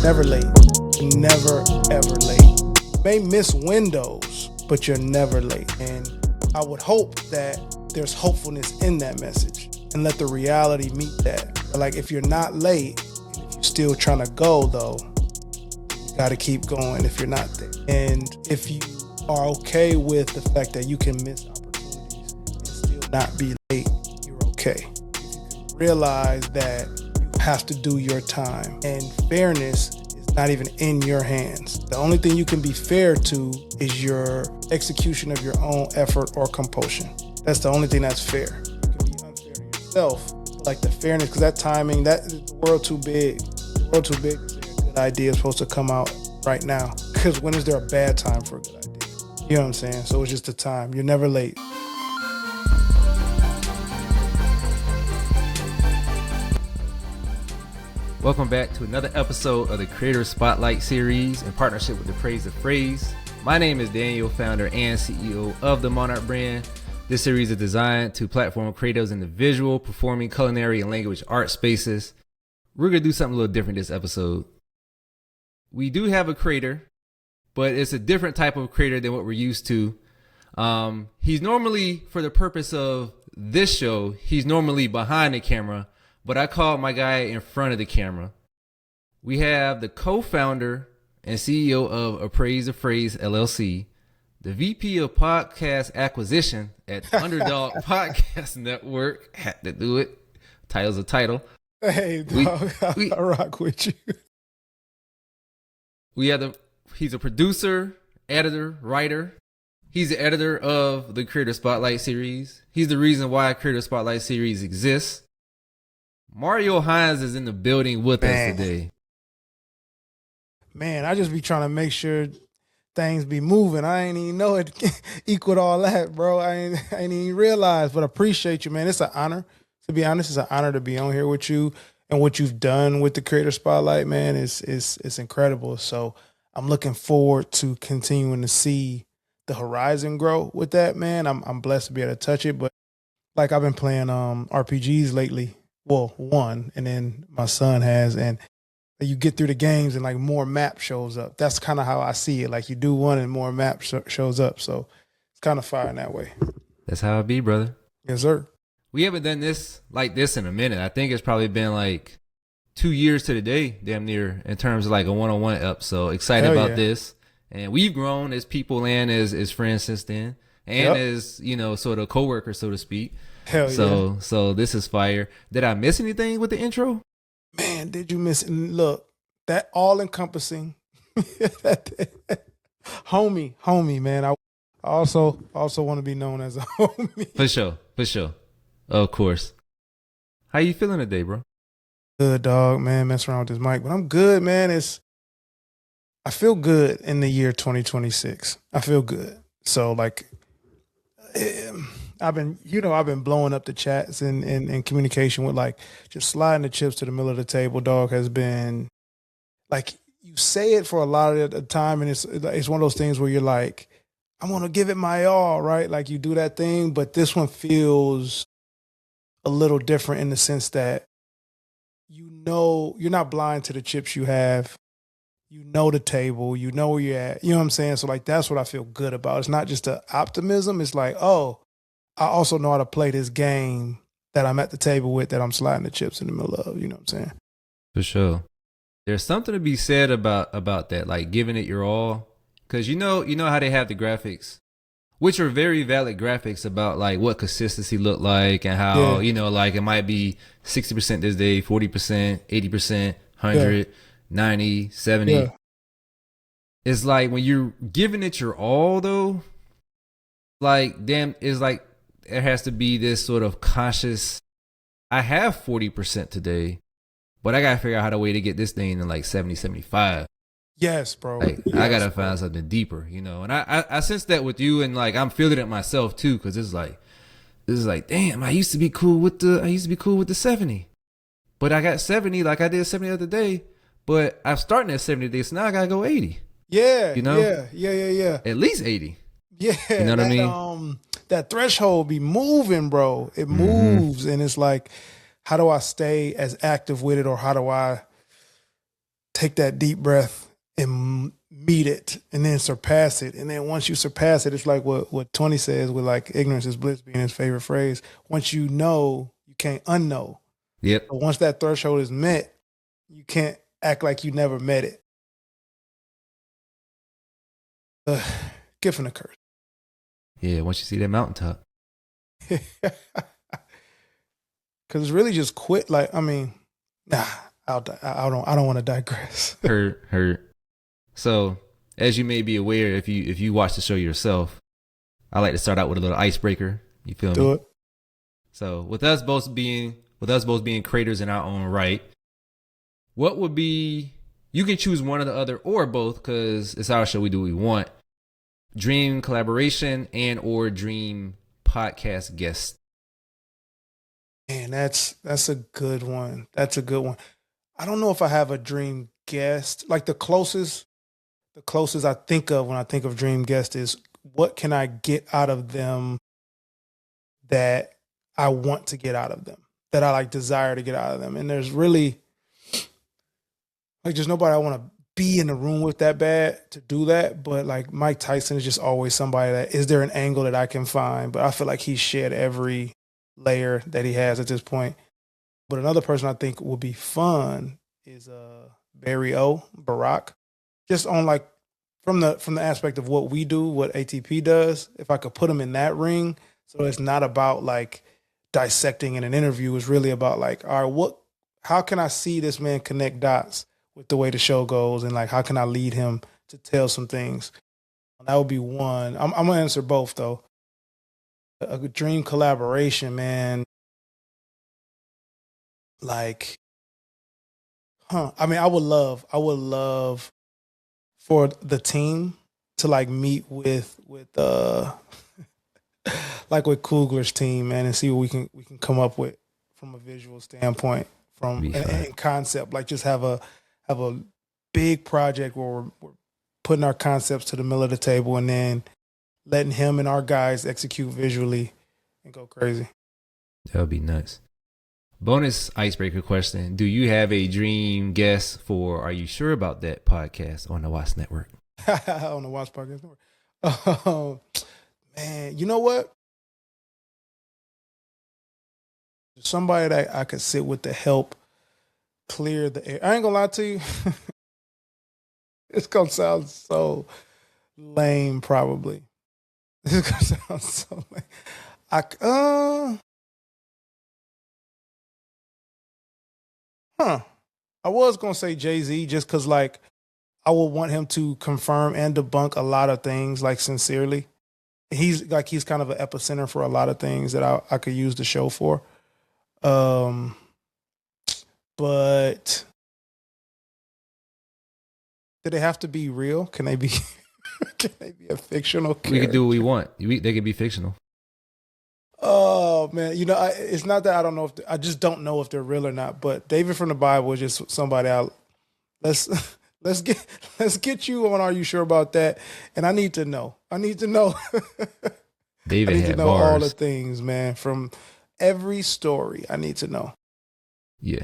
Never late. Never, ever late. You may miss windows, but you're never late. And I would hope that there's hopefulness in that message and let the reality meet that. But like if you're not late, and if you're still trying to go though, you got to keep going if you're not there. And if you are okay with the fact that you can miss opportunities and still not be late, you're okay. If you can realize that you have to do your time, and fairness is not even in your hands. The only thing you can be fair to is your execution of your own effort or compulsion. That's the only thing that's fair. You can be unfair to yourself, like the fairness, because that timing, that is the world too big. The world too big to say a good idea is supposed to come out right now. Because when is there a bad time for a good idea? You know what I'm saying? So it's just the time. You're never late. Welcome back to another episode of the Creator Spotlight series in partnership with Appraise. My name is Daniel, founder and CEO of the Monarch brand. This series is designed to platform creatives in the visual, performing, culinary, and language art spaces. We're going to do something a little different this episode. We do have a creator, but it's a different type of creator than what we're used to. He's normally, for the purpose of this show, he's normally behind the camera, but I called my guy in front of the camera. We have the co-founder and CEO of Appraise LLC, the VP of Podcast Acquisition at Underdog Podcast Network. Had to do it. Title's a title. Hey, dog, I rock with you. He's a producer, editor, writer. He's the editor of the Creator Spotlight series. He's the reason why Creator Spotlight series exists. Mario Hines is in the building with us today. Man, I just be trying to make sure things be moving. I ain't even know it equaled all that, bro. I ain't even realize, but appreciate you, man. It's an honor. To be honest, it's an honor to be on here with you, and what you've done with the Creator Spotlight, man, is incredible. So I'm looking forward to continuing to see the horizon grow with that, man. I'm blessed to be able to touch it, but like I've been playing RPGs lately. Well, one, and then my son has, and you get through the games and like more map shows up. That's kind of how I see it. Like you do one and more map shows up. So it's kind of fire in that way. That's how it be, brother. Yes, sir. We haven't done this like this in a minute. I think it's probably been like 2 years to the day, damn near, in terms of like a one-on-one up. So excited about this. And we've grown as people and as friends since then. And as, you know, sort of co-workers, so to speak. So this is fire. Did I miss anything with the intro? Man, did you miss it? Look, that all-encompassing homie, man. I also want to be known as a homie. For sure. Of course. How you feeling today, bro? Good, dog, man. Mess around with this mic, but I'm good, man. I feel good in the year 2026. I feel good. So like, I've been blowing up the chats and communication with like just sliding the chips to the middle of the table, dog, has been like, you say it for a lot of the time. And it's one of those things where you're like, I want to give it my all, right? Like you do that thing, but this one feels a little different in the sense that, you know, you're not blind to the chips you have. You know the table, you know where you're at. You know what I'm saying? So like, that's what I feel good about. It's not just the optimism. It's like, oh, I also know how to play this game that I'm at the table with, that I'm sliding the chips in the middle of. You know what I'm saying? For sure. There's something to be said about that, like giving it your all. Because you know how they have the graphics, which are very valid graphics about like what consistency look like and how, you know, like it might be 60% this day, 40%, 80%, 100, 90, 70. Yeah. It's like when you're giving it your all though, like damn, it's like there has to be this sort of conscious, I have 40% today, but I gotta figure out how to way to get this thing to like 70, 75. Yes, bro. Like I gotta find something deeper, you know. And I sense that with you, and like I'm feeling it myself too, because this is like, damn, I used to be cool with the 70. But I got 70, like I did 70 the other day, but I'm starting at 70 today, so now I gotta go 80. Yeah. You know? Yeah. At least 80. Yeah. You know what I mean? That threshold be moving, bro. It moves, and it's like, how do I stay as active with it, or how do I take that deep breath and meet it and then surpass it. And then once you surpass it, it's like what 20 says with like ignorance is bliss being his favorite phrase. Once you know, you can't unknow. Yep. But once that threshold is met, you can't act like you never met it. Gift and a curse. Yeah, once you see that mountaintop. Because it's really just quit. Like, I mean, nah, I don't want to digress. Hurt. So, as you may be aware, if you watch the show yourself, I like to start out with a little icebreaker. You feel me? Do it. So, with us both being creators in our own right, what would be? You can choose one or the other or both, because it's our show. We do what we want. Dream collaboration and or dream podcast guest. Man, that's a good one. That's a good one. I don't know if I have a dream guest. Like the closest I think of when I think of dream guest is what can I get out of them that I want to get out of them, that I like desire to get out of them. And there's really like there's nobody I want to be in the room with that bad to do that. But like Mike Tyson is just always somebody that is there an angle that I can find, but I feel like he's shed every layer that he has at this point. But another person I think will be fun is Barack. Just on like from the aspect of what we do, what ATP does, if I could put him in that ring, so it's not about like dissecting in an interview, it's really about like, all right, how can I see this man connect dots with the way the show goes, and like how can I lead him to tell some things? That would be one. I'm gonna answer both though. A dream collaboration, man. Like, I mean, I would love for the team to like meet with like with Coogler's team, man, and see what we can come up with from a visual standpoint, from and concept. Like just have a big project where we're putting our concepts to the middle of the table and then letting him and our guys execute visually and go crazy. That would be nuts. Bonus icebreaker question. Do you have a dream guest for Are You Sure About That podcast on the Watts Network? On the Watts Podcast Network. Man, you know what? Somebody that I could sit with to help clear the air. I ain't gonna lie to you. It's gonna sound so lame, probably. It's gonna sound so lame. I was gonna say Jay-Z just because like I would want him to confirm and debunk a lot of things, like sincerely. He's kind of an epicenter for a lot of things that I could use the show for. But do they have to be real? Can they be a fictional character? We can do what we want. They can be fictional. Oh man, it's not that I don't know I just don't know if they're real or not. But David from the Bible is just somebody let's get you on. Are you sure about that? And I need to know. David I need had to know bars. all the things, man, from every story. I need to know. Yeah,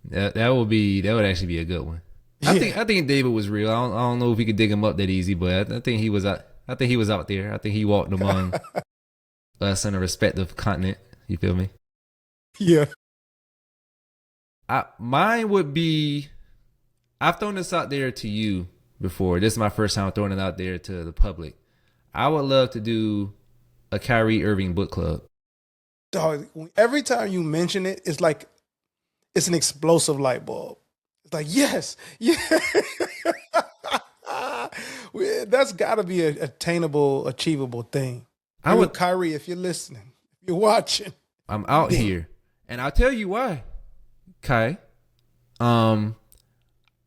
that would actually be a good one. Yeah. I think David was real. I don't know if we could dig him up that easy, but I think he was out. I think he was out there. I think he walked among us in a respective continent. You feel me? Yeah. Mine would be. I've thrown this out there to you before. This is my first time throwing it out there to the public. I would love to do a Kyrie Irving book club. Dog, every time you mention it, it's like it's an explosive light bulb. It's like, yes. That's got to be an attainable, achievable thing. Kyrie, if you're listening, if you're watching. I'm out here. And I'll tell you why, Kai. And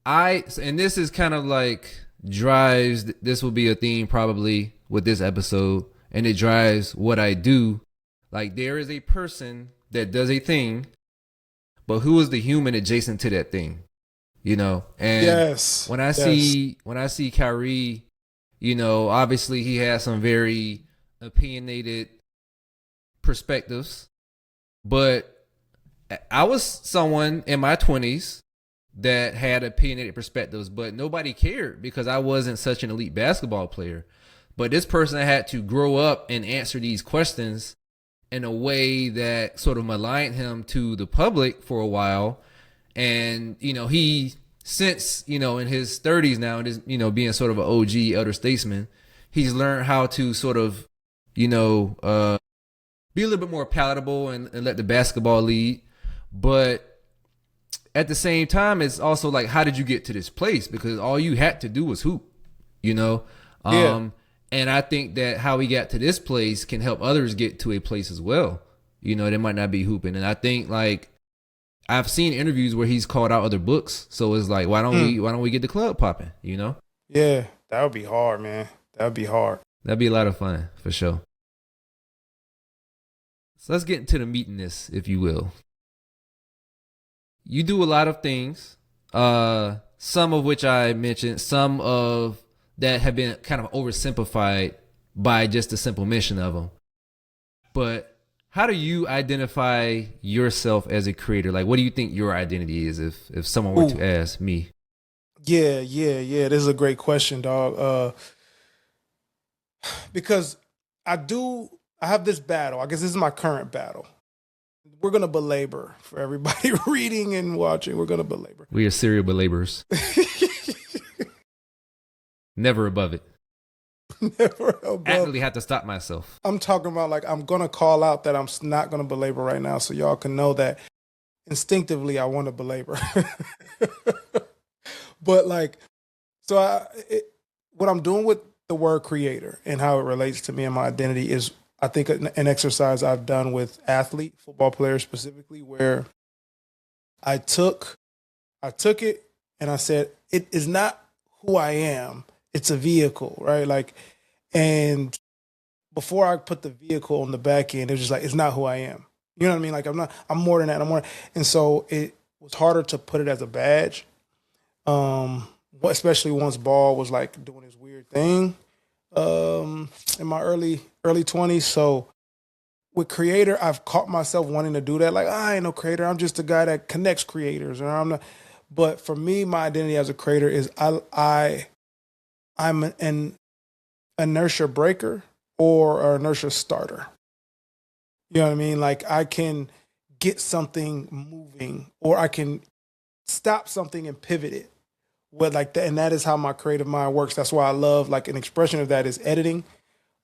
this is kind of like this will be a theme probably with this episode, and it drives what I do. Like there is a person that does a thing, but who is the human adjacent to that thing? And yes, when I see Kyrie, obviously he has some very opinionated perspectives, but I was someone in my 20s that had opinionated perspectives, but nobody cared because I wasn't such an elite basketball player. But this person had to grow up and answer these questions in a way that sort of maligned him to the public for a while. And, he since, in his 30s now, and is, being sort of an OG elder statesman, he's learned how to sort of, be a little bit more palatable and let the basketball lead. But at the same time, it's also like, how did you get to this place? Because all you had to do was hoop, Yeah. And I think that how he got to this place can help others get to a place as well. They might not be hooping. And I think like I've seen interviews where he's called out other books. So it's like, why don't we get the club popping, Yeah, that would be hard, man. That would be hard. That'd be a lot of fun for sure. So let's get into the meatiness, if you will. You do a lot of things, some of which I mentioned, some of that have been kind of oversimplified by just the simple mention of them. But how do you identify yourself as a creator? Like, what do you think your identity is if someone were to ask me? Yeah. This is a great question, dog. Because I have this battle. I guess this is my current battle. We're going to belabor for everybody reading and watching. We're going to belabor. We are serial belaborers. Never above it. Never above. Actively have to stop myself. I'm talking about like I'm going to call out that I'm not going to belabor right now so y'all can know that instinctively I want to belabor. But like, so what I'm doing with the word creator and how it relates to me and my identity is, I think, an exercise I've done with football players specifically, where I took it and I said, it is not who I am. It's a vehicle, right? Like, and before I put the vehicle on the back end, it's just like, it's not who I am. You know what I mean? Like, I'm more than that. And so it was harder to put it as a badge. Especially once Ball was like doing his weird thing, in my early 20s. So with creator, I've caught myself wanting to do that. Like, I ain't no creator. I'm just a guy that connects creators. But for me, my identity as a creator is I'm an inertia breaker or an inertia starter. You know what I mean? Like, I can get something moving, or I can stop something and pivot it. And that is how my creative mind works. That's why I love, like, an expression of that is editing.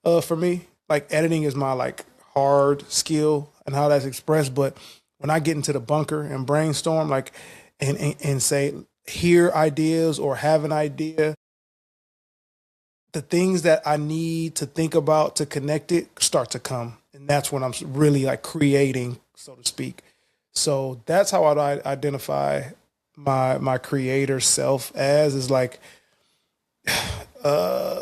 For me, like, editing is my like hard skill and how that's expressed. But when I get into the bunker and brainstorm, like, and say, hear ideas or have an idea, the things that I need to think about to connect it start to come. And that's when I'm really like creating, so to speak. So that's how I identify my creator self as, is like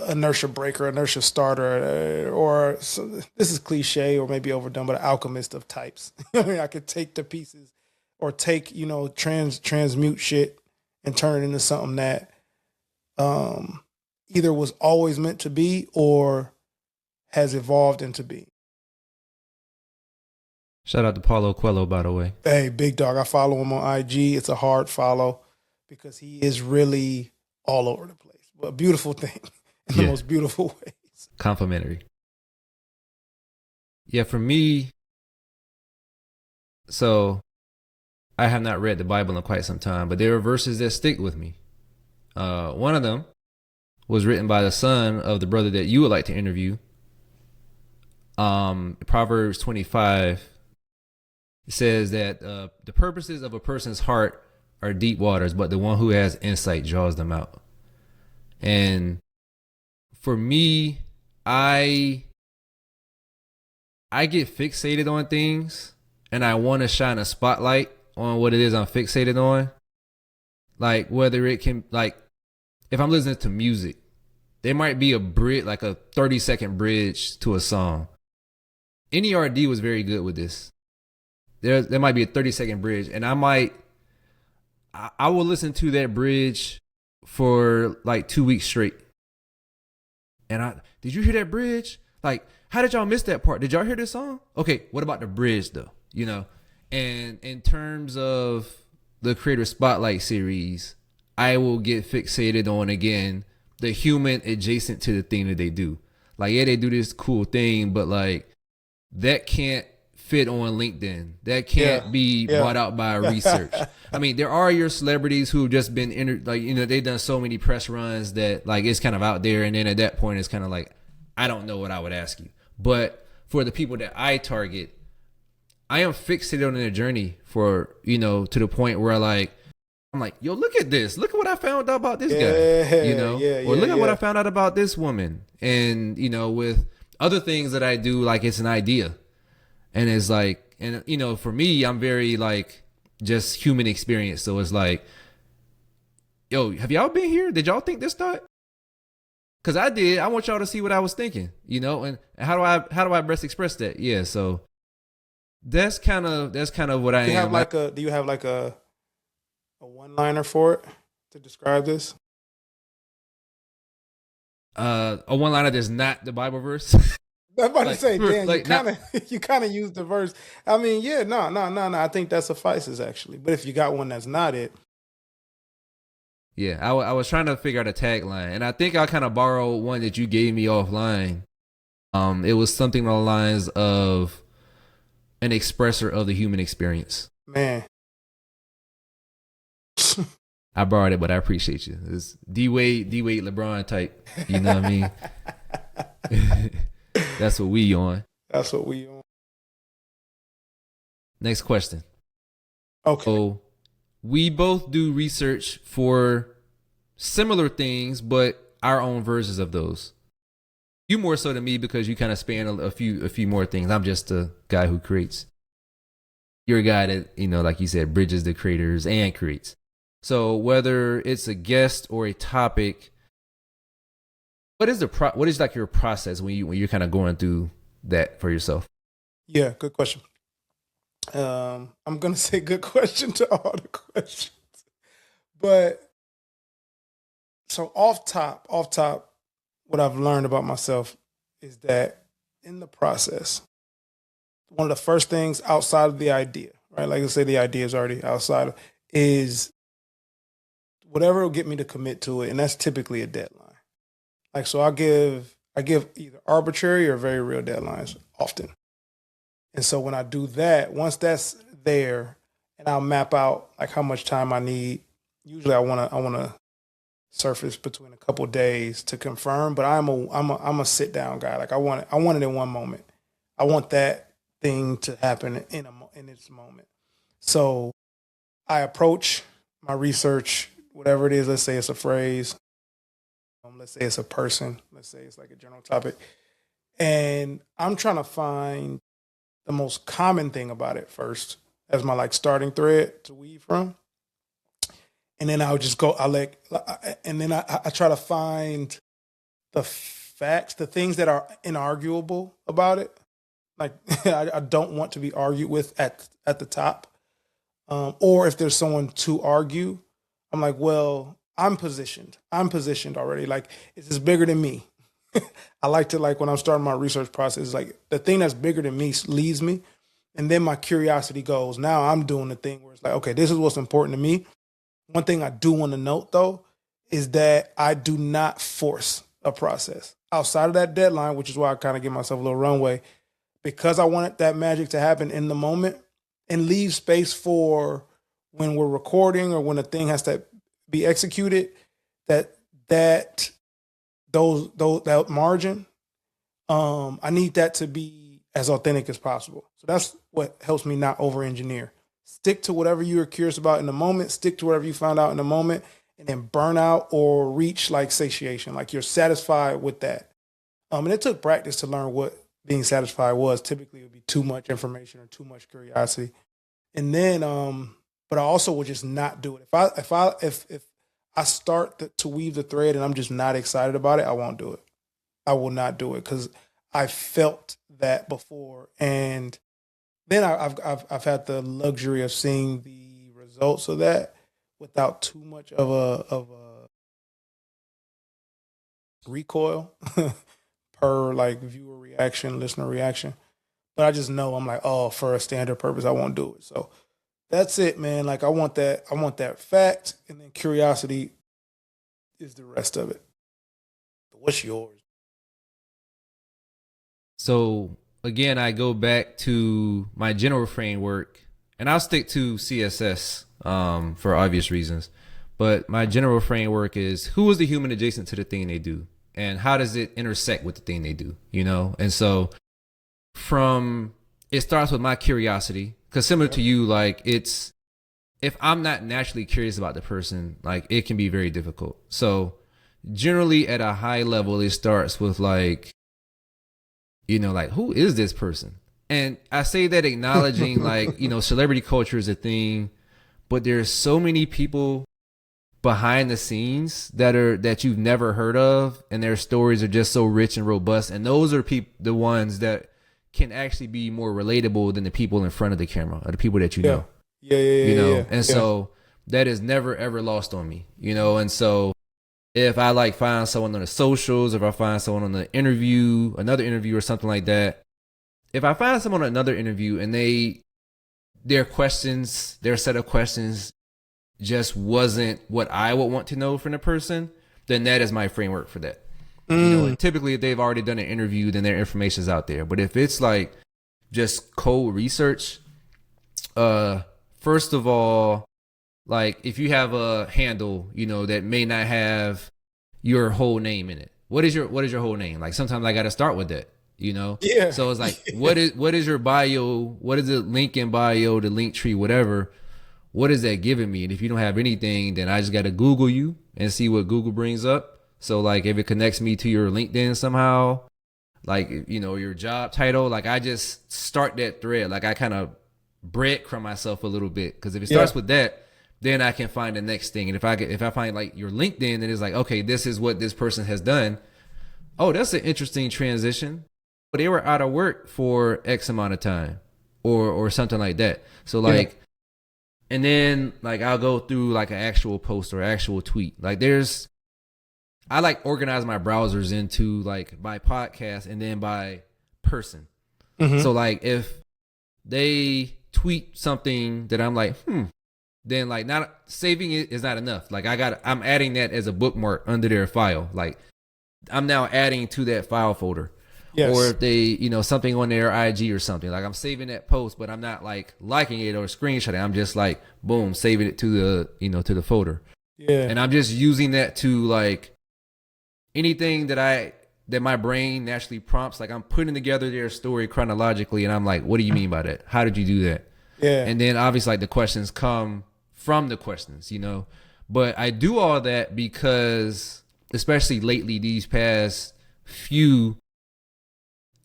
inertia breaker, inertia starter, or this is cliche or maybe overdone, but an alchemist of types. I mean, I could take the pieces or take, transmute shit and turn it into something that either was always meant to be or has evolved into being. Shout out to Paulo Coelho, by the way. Hey, big dog. I follow him on IG. It's a hard follow because he is really all over the place. But a beautiful thing in the most beautiful ways. Complimentary. Yeah, for me, so I have not read the Bible in quite some time, but there are verses that stick with me. One of them was written by the son of the brother that you would like to interview. Proverbs 25. It says that the purposes of a person's heart are deep waters, but the one who has insight draws them out. And for me, I get fixated on things, and I want to shine a spotlight on what it is I'm fixated on. Like, whether it can, like, if I'm listening to music, there might be a bridge, like a 30-second bridge to a song. NERD was very good with this. There might be a 30-second bridge, and I will listen to that bridge for like 2 weeks straight. And did you hear that bridge? Like, how did y'all miss that part? Did y'all hear this song? Okay, what about the bridge though? And in terms of the Creator Spotlight series, I will get fixated on, again, the human adjacent to the thing that they do. Like, yeah, they do this cool thing, but like that can't fit on LinkedIn. That can't be bought out by research. I mean, there are your celebrities who've just been they've done so many press runs that like it's kind of out there, and then at that point it's kind of like, I don't know what I would ask you. But for the people that I target, I am fixated on their journey for, to the point where like, I'm like, yo, look at this. Look at what I found out about this guy, or look at what I found out about this woman. And, with other things that I do, like it's an idea. And it's like, and, for me, I'm very like just human experience. So it's like, yo, have y'all been here? Did y'all think this thought? Cause I did. I want y'all to see what I was thinking, and how do I best express that? Yeah. So that's kind of what I am. Do you have like a one-liner for it to describe this? A one-liner that's not the Bible verse. I'm about to say, Dan, like, you kind of use the verse. I mean, yeah, no. I think that suffices actually. But if you got one that's not it, yeah, I was trying to figure out a tagline, and I think I kind of borrowed one that you gave me offline. It was something along the lines of an expresser of the human experience. Man. I borrowed it, but I appreciate you. It's D-Wade LeBron type. You know what I mean? That's what we on. That's what we on. Next question. Okay. So we both do research for similar things, but our own versions of those. You more so than me because you kind of span a few more things. I'm just a guy who creates. You're a guy that, like you said, bridges the creators and creates. So whether it's a guest or a topic, what is like your process when you're kind of going through that for yourself? Yeah, good question. I'm gonna say good question to all the questions, but so off top, what I've learned about myself is that in the process, one of the first things outside of the idea, right? Like I say, the idea is already outside of, is whatever will get me to commit to it, and that's typically a deadline. Like, so I give either arbitrary or very real deadlines often. And so when I do that, once that's there, and I'll map out like how much time I need. Usually, I wanna surface between a couple days to confirm. But I'm a sit down guy. Like I want it in one moment. I want that thing to happen in its moment. So I approach my research, whatever it is. Let's say it's a phrase. Let's say it's a person. Let's say it's like a general topic. And I'm trying to find the most common thing about it first as my like starting thread to weave from. And then I'll just go, and then I try to find the facts, the things that are inarguable about it. Like I don't want to be argued with at the top. Or if there's someone to argue, I'm like, well, I'm positioned already. Like it's just bigger than me. I like to when I'm starting my research process, like the thing that's bigger than me leads me. And then my curiosity goes, now I'm doing the thing where it's like, okay, this is what's important to me. One thing I do want to note though, is that I do not force a process outside of that deadline, which is why I kind of give myself a little runway because I wanted that magic to happen in the moment and leave space for when we're recording or when a thing has to be executed, that margin, I need that to be as authentic as possible. So that's what helps me not over-engineer. Stick to whatever you're curious about in the moment, stick to whatever you find out in the moment, and then burn out or reach like satiation, like you're satisfied with that. And it took practice to learn what being satisfied was. Typically it would be too much information or too much curiosity. And then, but I also would just not do it. If I start to weave the thread and I'm just not excited about it, I won't do it. I will not do it because I felt that before, and then I've had the luxury of seeing the results of that without too much of a recoil per like viewer reaction, listener reaction. But I just know I'm like, oh, for a standard purpose, I won't do it. So That's it, man. Like I want that fact, and then curiosity is the rest of it. What's yours? So again, I go back to my general framework, and I'll stick to CSS for obvious reasons. But my general framework is, who is the human adjacent to the thing they do, and how does it intersect with the thing they do? And so it starts with my curiosity, because similar to you, like if I'm not naturally curious about the person, like it can be very difficult. So generally at a high level, it starts with like, like, who is this person? And I say that acknowledging like, celebrity culture is a thing, but there's so many people behind the scenes that you've never heard of, and their stories are just so rich and robust. And those are the ones that can actually be more relatable than the people in front of the camera, or the people that you know. And so that is never ever lost on me, and so if I like find someone on the socials, if I find someone on the interview, another interview or something like that, if I find someone on another interview and their set of questions just wasn't what I would want to know from the person, then that is my framework for that. And typically if they've already done an interview, then their information is out there. But if it's like just cold research, first of all, like if you have a handle, that may not have your whole name in it. What is your whole name? Like sometimes I got to start with that, Yeah. So it's like, what is your bio? What is the link in bio, the link tree, whatever? What is that giving me? And if you don't have anything, then I just got to Google you and see what Google brings up. So like if it connects me to your LinkedIn somehow, like, your job title, like I just start that thread. Like I kind of breadcrumb myself a little bit, because if it starts with that, then I can find the next thing. And if I find like your LinkedIn, then it's like, okay, this is what this person has done. Oh, that's an interesting transition. But they were out of work for X amount of time, or something like that. So like, and then like I'll go through like an actual post or actual tweet. Like I like organize my browsers into like by podcast and then by person. Mm-hmm. So like if they tweet something that I'm like, then like not saving it is not enough. Like I'm adding that as a bookmark under their file. Like I'm now adding to that file folder. Yes. Or if they, something on their IG or something, like I'm saving that post, but I'm not like liking it or screenshotting. I'm just like, boom, saving it to the, to the folder. Yeah. And I'm just using that to like anything that my brain naturally prompts. Like I'm putting together their story chronologically, and I'm like, what do you mean by that? How did you do that? Yeah. And then obviously like the questions come from the questions, but I do all that because especially lately, these past few,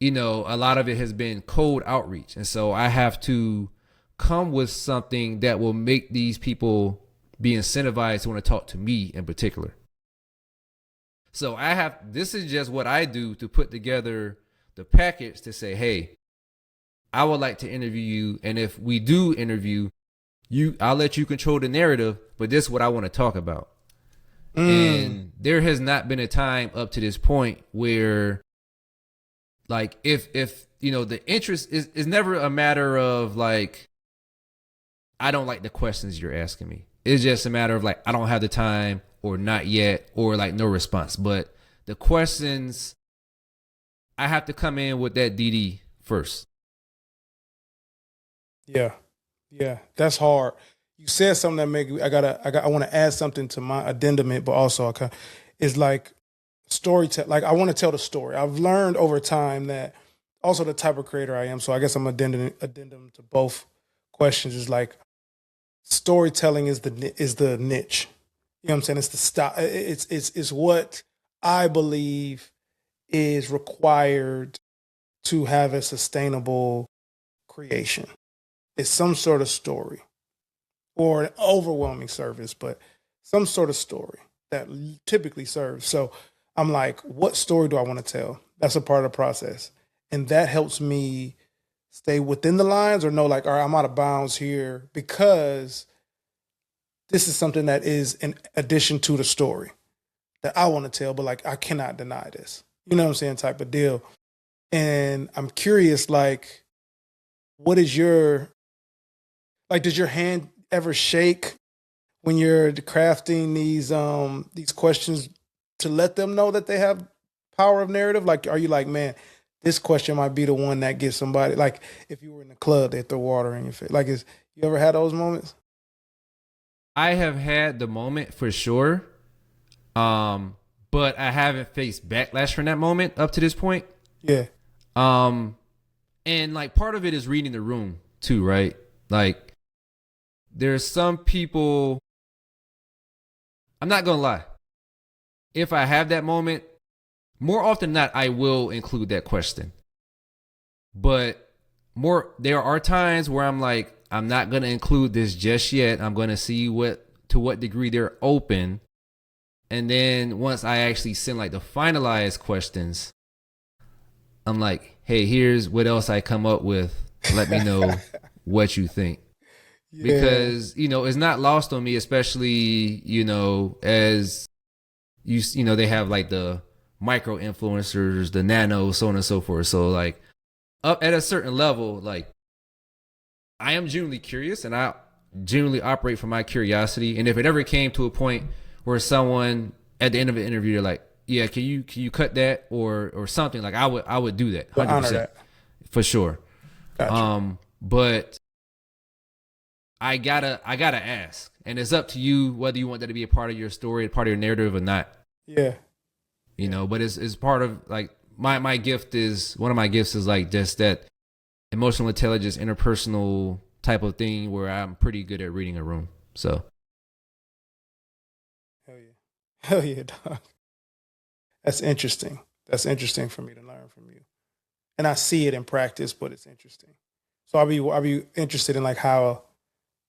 a lot of it has been cold outreach. And so I have to come with something that will make these people be incentivized to want to talk to me in particular. So this is just what I do to put together the package to say, hey, I would like to interview you. And if we do interview you, I'll let you control the narrative, but this is what I want to talk about. And there has not been a time up to this point where like if the interest is never a matter of like, I don't like the questions you're asking me. It's just a matter of like, I don't have the time, or not yet, or like no response. But the questions, I have to come in with that DD first. Yeah. That's hard. You said something that make me, I want to add something to my addendum, but also it's like storytelling. Like I want to tell the story. I've learned over time that also the type of creator I am. So I guess I'm addendum to both questions is like storytelling is the niche. You know what I'm saying? It's the style. It's what I believe is required to have a sustainable creation. It's some sort of story or an overwhelming service, but some sort of story that typically serves. So I'm like, what story do I want to tell? That's a part of the process. And that helps me stay within the lines or know like, all right, I'm out of bounds here because this is something that is in addition to the story that I want to tell, but like, I cannot deny this. You know what I'm saying? Type of deal. And I'm curious, like, what is your, Like, does your hand ever shake when you're crafting these questions to let them know that they have power of narrative? Like, are you like, man, this question might be the one that gets somebody, like if you were in the club, they throw water in your face. Like, you ever had those moments? I have had the moment for sure. But I haven't faced backlash from that moment up to this point. Yeah. And like part of it is reading the room too, right? Like there's some people, I'm not gonna lie. If I have that moment, more often than not, I will include that question. But there are times where I'm like, I'm not gonna include this just yet. I'm gonna see to what degree they're open. And then once I actually send like the finalized questions, I'm like, hey, here's what else I come up with. Let me know what you think. Yeah. Because, it's not lost on me, especially, as they have like the micro influencers, the nano, so on and so forth. So like up at a certain level, like I am genuinely curious and I genuinely operate from my curiosity. And if it ever came to a point where someone at the end of an interview, they're like, yeah, can you cut that or something, like I would do that 100%. Honor that. For sure. Gotcha. But I gotta ask, and it's up to you whether you want that to be a part of your story, a part of your narrative or not. Yeah. But it's part of like my gift is, one of my gifts is like just that emotional intelligence, interpersonal type of thing where I'm pretty good at reading a room. So. Hell yeah, dog. That's interesting. That's interesting for me to learn from you. And I see it in practice, but it's interesting. So I'll be interested in like how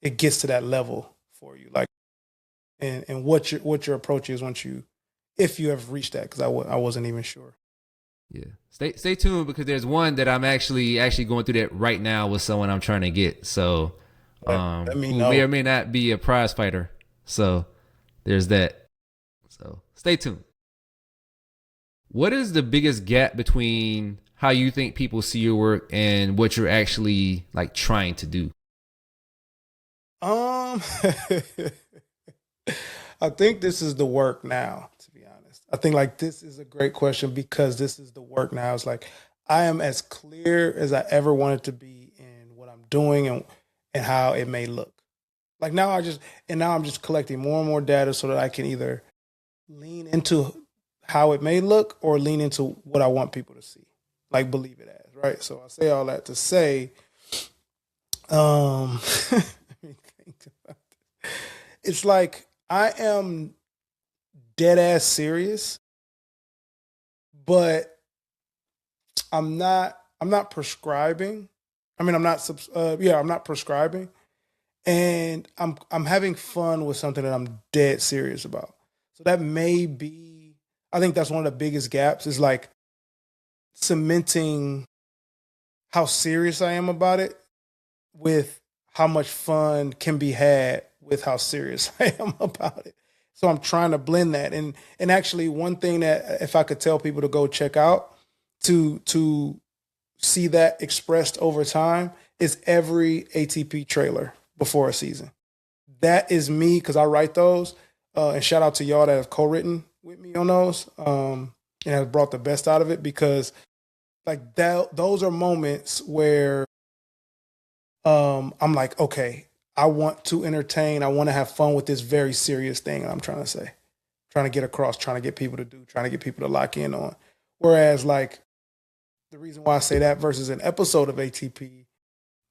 it gets to that level for you, like, and what your approach is if you have reached that, because I wasn't even sure. Yeah, stay tuned, because there's one that I'm actually going through that right now with someone I'm trying to get. So, let me who know. may or may not be a prize fighter. So there's that. So stay tuned. What is the biggest gap between how you think people see your work and what you're actually like trying to do? I think this is the work now, to be honest. I think like this is a great question because this is the work now. It's like I am as clear as I ever wanted to be in what I'm doing and how it may look. Like now I'm just collecting more and more data so that I can either lean into how it may look or lean into what I want people to see, like believe it as, right? So I say all that to say, let me think about this. It's like I am dead ass serious, but I'm not prescribing. I mean, I'm not prescribing, and I'm having fun with something that I'm dead serious about. So that may be, I think that's one of the biggest gaps, is like cementing how serious I am about it with how much fun can be had with how serious I am about it. So I'm trying to blend that. And actually one thing that if I could tell people to go check out to see that expressed over time is every ATP trailer before a season. That is me, because I write those. And shout out to y'all that have co-written with me on those, and have brought the best out of it, because like those are moments where I'm like, okay, I want to entertain, I want to have fun with this very serious thing I'm trying to say, trying to get across, trying to get people to do, trying to get people to lock in on. Whereas like the reason why I say that versus an episode of ATP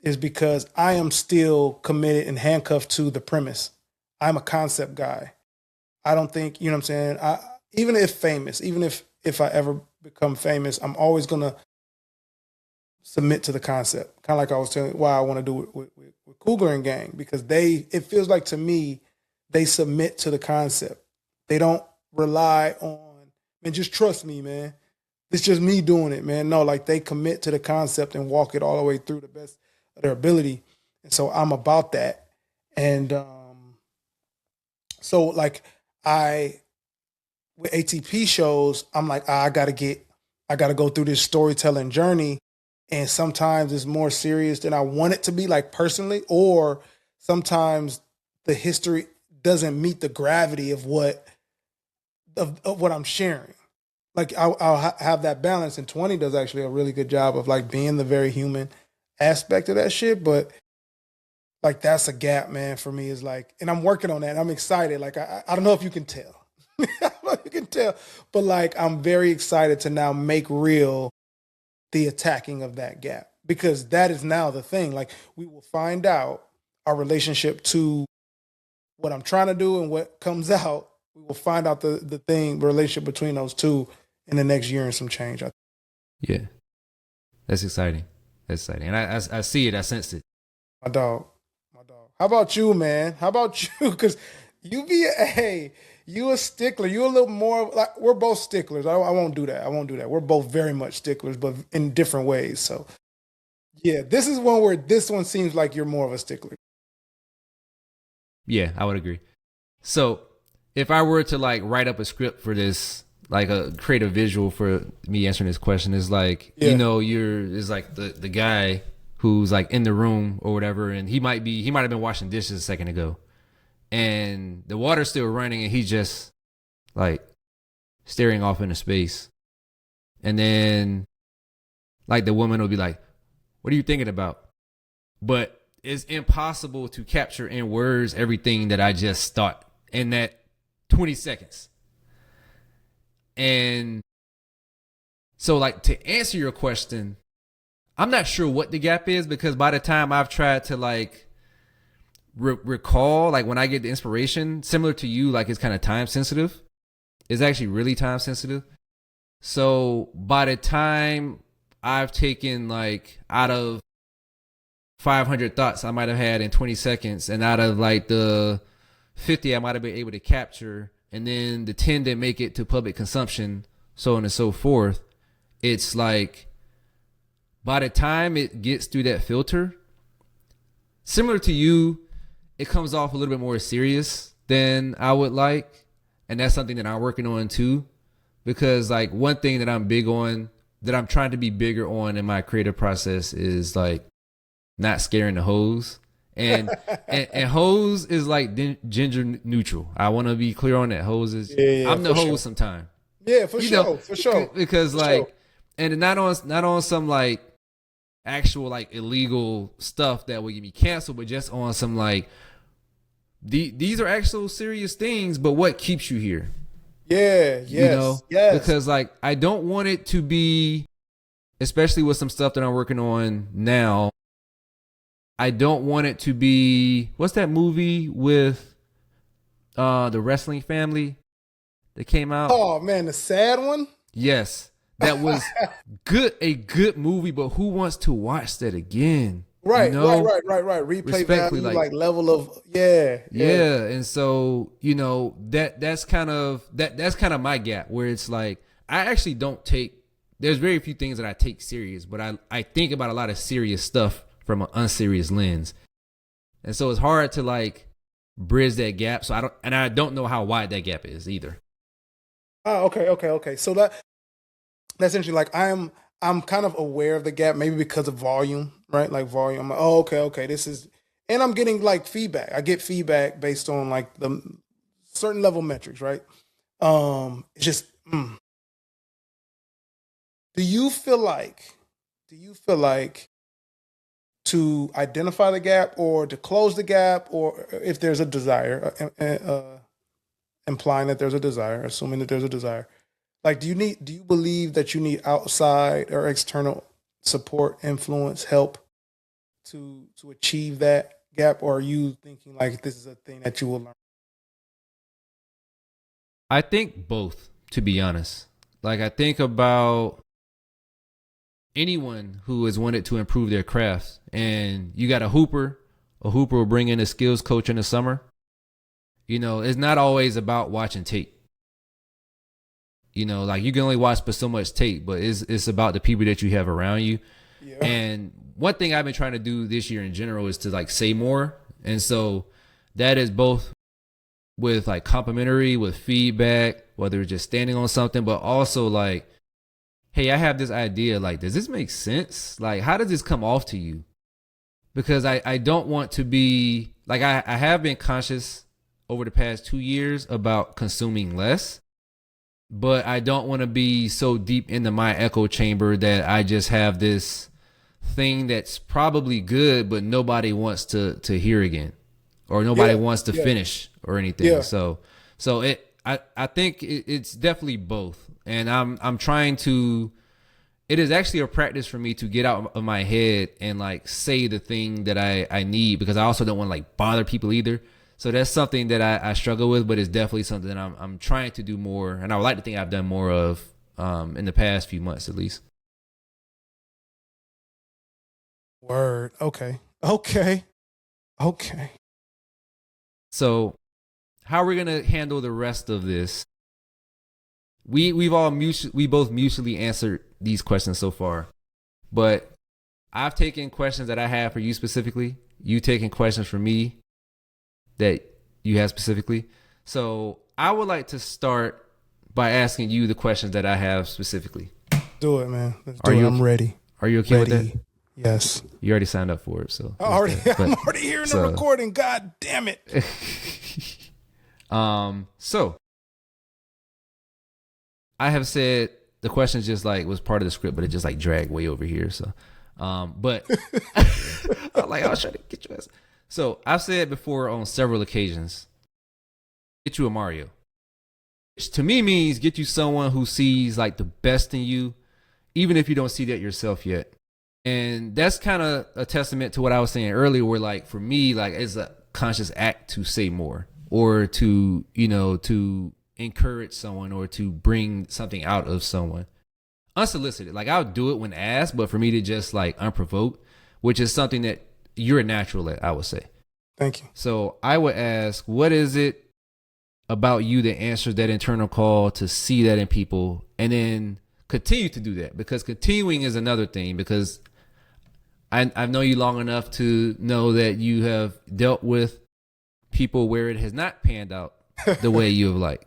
is because I am still committed and handcuffed to the premise. I'm a concept guy. I don't think, you know what I'm saying? Even if I ever become famous, I'm always going to submit to the concept. Kind of like I was telling you why I want to do it with Cougar and Gang, because it feels like to me, they submit to the concept. They don't rely on, man, just trust me, man. It's just me doing it, man. No, like they commit to the concept and walk it all the way through the best of their ability. And so I'm about that. And so like with ATP shows, I'm like, I gotta go through this storytelling journey. And sometimes it's more serious than I want it to be, like personally, or sometimes the history doesn't meet the gravity of what I'm sharing. Like I'll have that balance, and 20 does actually a really good job of like being the very human aspect of that shit. But like that's a gap, man, for me is like, and I'm working on that. I'm excited. Like I don't know if you can tell. I don't know if you can tell, but like I'm very excited to now make real the attacking of that gap because that is now the thing. Like we will find out our relationship to what I'm trying to do and what comes out. We will find out the relationship between those two in the next year and some change. Yeah, that's exciting. That's exciting, and I see it. I sense it. My dog. How about you, man? How about you? Because you a stickler. You a little more like we're both sticklers. I won't do that. We're both very much sticklers, but in different ways. So yeah, this is one where this one seems like you're more of a stickler. Yeah, I would agree. So if I were to like write up a script for this, like create a visual for me answering this question, is like, is like the guy who's like in the room or whatever, and he might have been washing dishes a second ago, and the water's still running, and he's just like staring off into space, and then like the woman will be like, "What are you thinking about?" But it's impossible to capture in words everything that I just thought in that 20 seconds. And so like to answer your question, I'm not sure what the gap is because by the time I've tried to like recall, like when I get the inspiration, similar to you, like it's kind of time sensitive. It's actually really time sensitive. So by the time I've taken like out of 500 thoughts I might have had in 20 seconds, and out of like the 50 I might have been able to capture, and then the 10 that make it to public consumption, so on and so forth, it's like by the time it gets through that filter, similar to you, it comes off a little bit more serious than I would like. And that's something that I'm working on too, because like one thing that I'm big on, that I'm trying to be bigger on in my creative process is like not scaring the hoes. And and hoes is like gender neutral. I want to be clear on that. Hoes is I'm the hose sometimes. Yeah, for sure. Because and not on some like actual like illegal stuff that would get me canceled, but just on some like these are actual serious things. But what keeps you here? Yeah, yes. Because like I don't want it to be, especially with some stuff that I'm working on now. I don't want it to be, what's that movie with the wrestling family that came out? Oh man, the sad one? Yes. That was a good movie, but who wants to watch that again? Right. Replay value, like level of yeah. And so, that's kind of my gap where it's like I actually don't take, there's very few things that I take serious, but I think about a lot of serious stuff from an unserious lens. And so it's hard to like bridge that gap. So I don't know how wide that gap is either. Oh, okay. So that's interesting. Like I'm kind of aware of the gap, maybe because of volume, right? Like volume. I'm like, oh, okay. This is, and I'm getting like feedback. I get feedback based on like the certain level metrics, right? It's just, do you feel like to identify the gap or to close the gap, or if there's a desire, implying that there's a desire, assuming that there's a desire, like do you believe that you need outside or external support, influence, help to achieve that gap, or are you thinking like this is a thing that you will learn? I think both, to be honest. Like I think about anyone who has wanted to improve their craft, and you got a hooper will bring in a skills coach in the summer. It's not always about watching tape. Like you can only watch but so much tape, but it's about the people that you have around you. Yeah. And one thing I've been trying to do this year in general is to like say more. And so that is both with like complimentary, with feedback, whether it's just standing on something, but also like, hey, I have this idea. Like, does this make sense? Like, how does this come off to you? because I don't want to be like, I have been conscious over the past 2 years about consuming less, but I don't want to be so deep into my echo chamber that I just have this thing that's probably good, but nobody wants to hear again, or nobody wants to finish or anything. Yeah. So I think it's definitely both. And I'm trying to, it is actually a practice for me to get out of my head and like say the thing that I need, because I also don't want to like bother people either. So that's something that I struggle with, but it's definitely something that I'm trying to do more. And I would like to think I've done more of in the past few months, at least. Word. Okay. So how are we going to handle the rest of this? We both mutually answered these questions so far, but I've taken questions that I have for you specifically. You taking questions for me that you have specifically. So I would like to start by asking you the questions that I have specifically. Do it, man. Let's do it. I'm ready. Are you okay with that? Yes. You already signed up for it, so I'm already hearing the recording. God damn it. So I have said the questions just like was part of the script, but it just like dragged way over here. So, but I was trying to get your ass. So I've said before on several occasions, get you a Mario, which to me means get you someone who sees like the best in you, even if you don't see that yourself yet. And that's kind of a testament to what I was saying earlier, where like for me, like it's a conscious act to say more, or to, to encourage someone, or to bring something out of someone unsolicited. Like I'll do it when asked, but for me to just like unprovoked, which is something that you're natural at, I would say. Thank you. So I would ask, what is it about you that answers that internal call to see that in people, and then continue to do that? Because continuing is another thing, because I know you long enough to know that you have dealt with people where it has not panned out the way you have liked.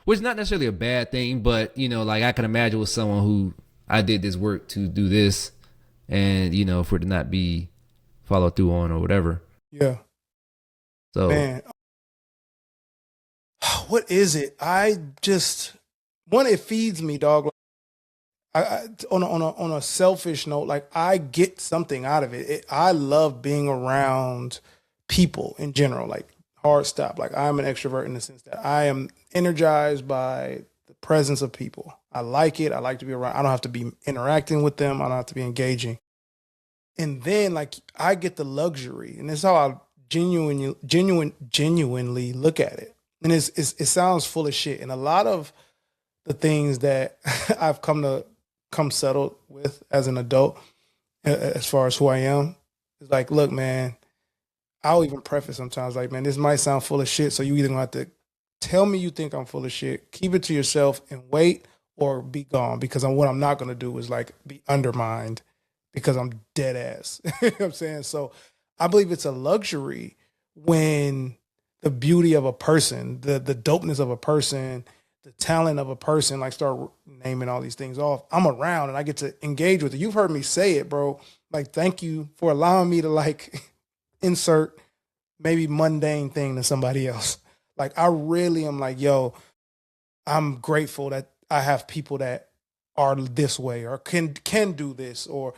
Which is not necessarily a bad thing, but like I can imagine with someone who I did this work to do this, and for it to not be followed through on or whatever. Yeah. So man, what is it? It feeds me, dog. On a selfish note, like I get something out of it. I love being around people in general, like hard stop. Like I'm an extrovert in the sense that I am energized by the presence of people. I like it. I like to be around. I don't have to be interacting with them. I don't have to be engaging. And then like I get the luxury, and this is how I genuinely look at it. And it sounds full of shit. And a lot of the things that I've come settled with as an adult, as far as who I am, is like, look, man, I'll even preface sometimes like, man, this might sound full of shit, so you either gonna have to tell me you think I'm full of shit, keep it to yourself and wait, or be gone, because what I'm not gonna do is like be undermined because I'm dead ass. You know what I'm saying? So I believe it's a luxury when the beauty of a person, the dopeness of a person, the talent of a person, like start naming all these things off, I'm around and I get to engage with it. You've heard me say it, bro. Like, thank you for allowing me to like insert maybe mundane thing to somebody else. Like, I really am like, yo, I'm grateful that I have people that are this way or can do this, or,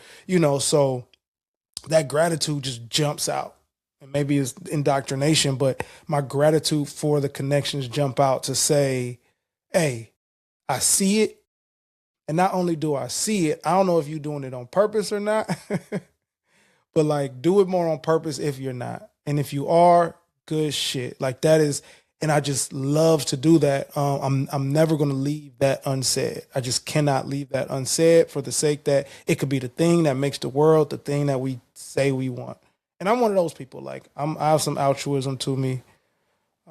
so that gratitude just jumps out. And maybe it's indoctrination, but my gratitude for the connections jump out to say, hey, I see it. And not only do I see it, I don't know if you're doing it on purpose or not, but like do it more on purpose if you're not. And if you are, good shit. Like that is, and I just love to do that. I'm never going to leave that unsaid. I just cannot leave that unsaid for the sake that it could be the thing that makes the world the thing that we say we want. And I'm one of those people. Like I have some altruism to me,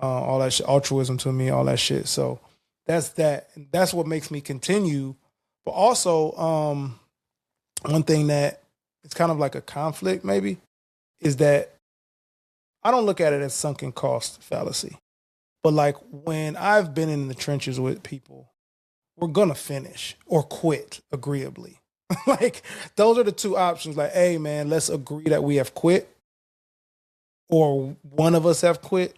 all that shit. So that's that. And that's what makes me continue. But also, one thing that it's kind of like a conflict maybe is that I don't look at it as sunken cost fallacy. But like when I've been in the trenches with people, we're going to finish or quit agreeably. Like, those are the two options. Like, hey, man, let's agree that we have quit, or one of us have quit,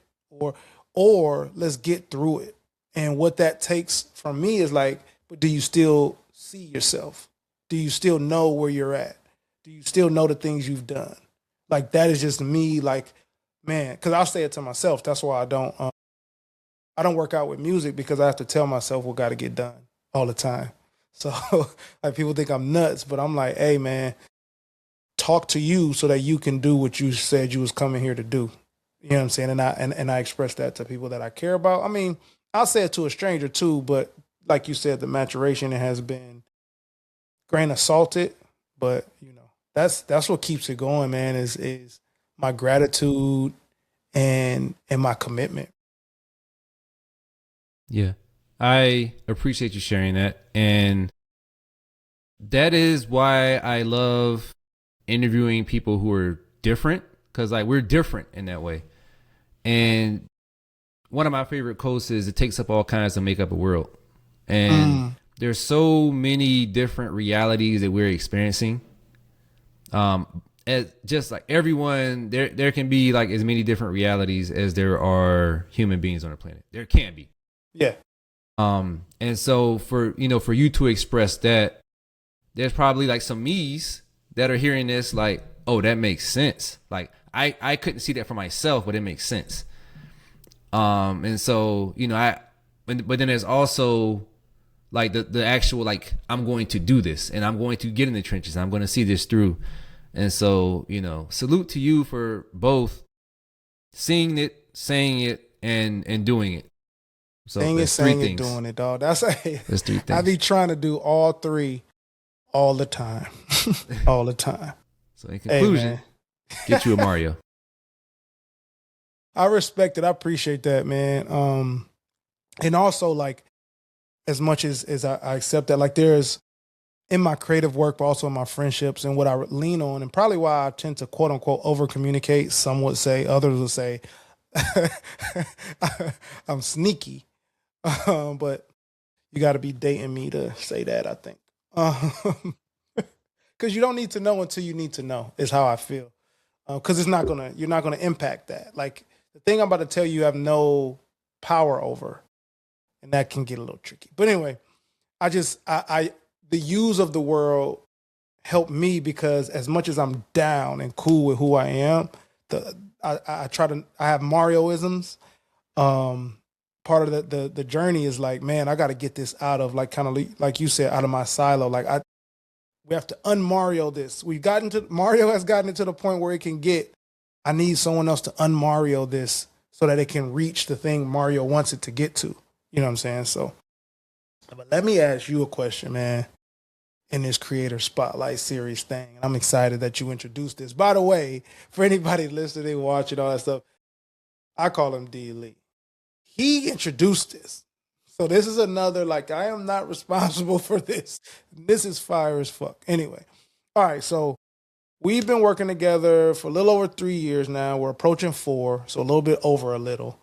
or let's get through it. And what that takes from me is like, but do you still see yourself? Do you still know where you're at? Do you still know the things you've done? Like, that is just me, like, man, because I'll say it to myself. That's why I don't work out with music, because I have to tell myself what got to get done all the time. So like, people think I'm nuts, but I'm like, hey, man, talk to you so that you can do what you said you was coming here to do. You know what I'm saying? And I express that to people that I care about. I mean, I'll say it to a stranger too, but like you said, the maturation, it has been grain of salted, but you know, that's what keeps it going, man, is my gratitude and my commitment. Yeah. I appreciate you sharing that. And that is why I love interviewing people who are different, because like, we're different in that way. And one of my favorite quotes is, it takes up all kinds to make up a world. And there's so many different realities that we're experiencing. As just like everyone, there can be like as many different realities as there are human beings on the planet. There can be. Yeah. And so for you to express that, there's probably like some me's that are hearing this like, oh, that makes sense. Like, I couldn't see that for myself, but it makes sense. And so, but then there's also like the actual, like, I'm going to do this and I'm going to get in the trenches. I'm going to see this through. And so, salute to you for both seeing it, saying it, and doing it. So saying it, doing it, dog. That's 3 things. I be trying to do all three all the time. All the time. So in conclusion, get you a Mario. I respect it. I appreciate that, man. And also, like, as much as I accept that, like, there's in my creative work, but also in my friendships and what I lean on, and probably why I tend to quote unquote over communicate. Some would say, others would say I'm sneaky. But you got to be dating me to say that, I think. Because you don't need to know until you need to know, is how I feel. Because you're not gonna impact that. Like, the thing I'm about to tell you, you have no power over, and that can get a little tricky. But anyway, the use of the world helped me, because as much as I'm down and cool with who I am, I have Marioisms. Part of the journey is like, man, I got to get this out of, like, kind of like you said, out of my silo. Like, we have to un-Mario this. Mario has gotten it to the point where it can get, I need someone else to un-Mario this so that it can reach the thing Mario wants it to get to. You know what I'm saying? So, but let me ask you a question, man, in this Creator Spotlight series thing. And I'm excited that you introduced this. By the way, for anybody listening, watching, all that stuff, I call him D. Lee. He introduced this. So this is another, like, I am not responsible for this. This is fire as fuck. Anyway. All right. So we've been working together for a little over 3 years now. We're approaching 4. So a little bit over a little.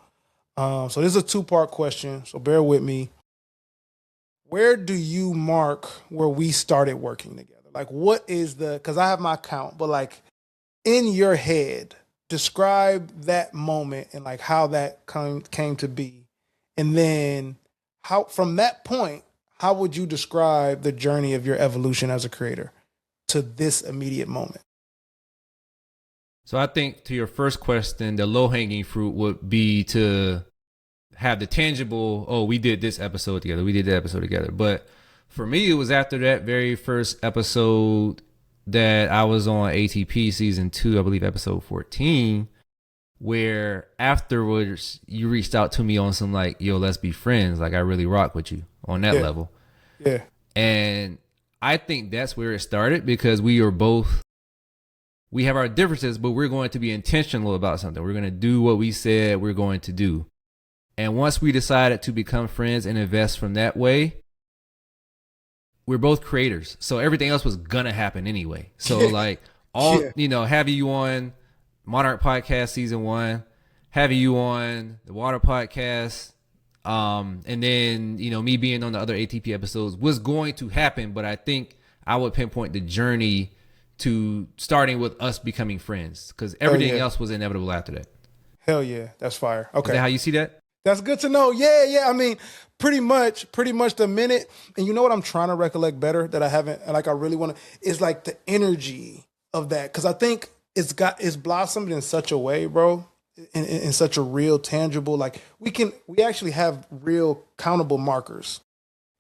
So this is a 2-part question. So bear with me. Where do you mark where we started working together? Like, what is because I have my count, but like, in your head, describe that moment and like how that came to be. And then how, from that point, how would you describe the journey of your evolution as a creator to this immediate moment? So I think, to your first question, the low-hanging fruit would be to have the tangible, oh, we did this episode together, we did that episode together. But for me, it was after that very first episode that I was on ATP season 2, I believe episode 14, where afterwards you reached out to me on some like, yo, let's be friends. Like, I really rock with you on that level. Yeah. And I think that's where it started, because we have our differences, but we're going to be intentional about something. We're going to do what we said we're going to do. And once we decided to become friends and invest from that way, we're both creators. So everything else was going to happen anyway. So like having you on Monarch Podcast season 1, having you on the Water Podcast, and then, me being on the other ATP episodes was going to happen. But I think I would pinpoint the journey to starting with us becoming friends, because everything else was inevitable after that. Hell yeah, that's fire. Okay, is that how you see that? That's good to know. Yeah. I mean, pretty much the minute, and you know what I'm trying to recollect better that I haven't, and like I really want to, is like the energy of that. Cause I think it's blossomed in such a way, bro, in such a real tangible, like we actually have real countable markers,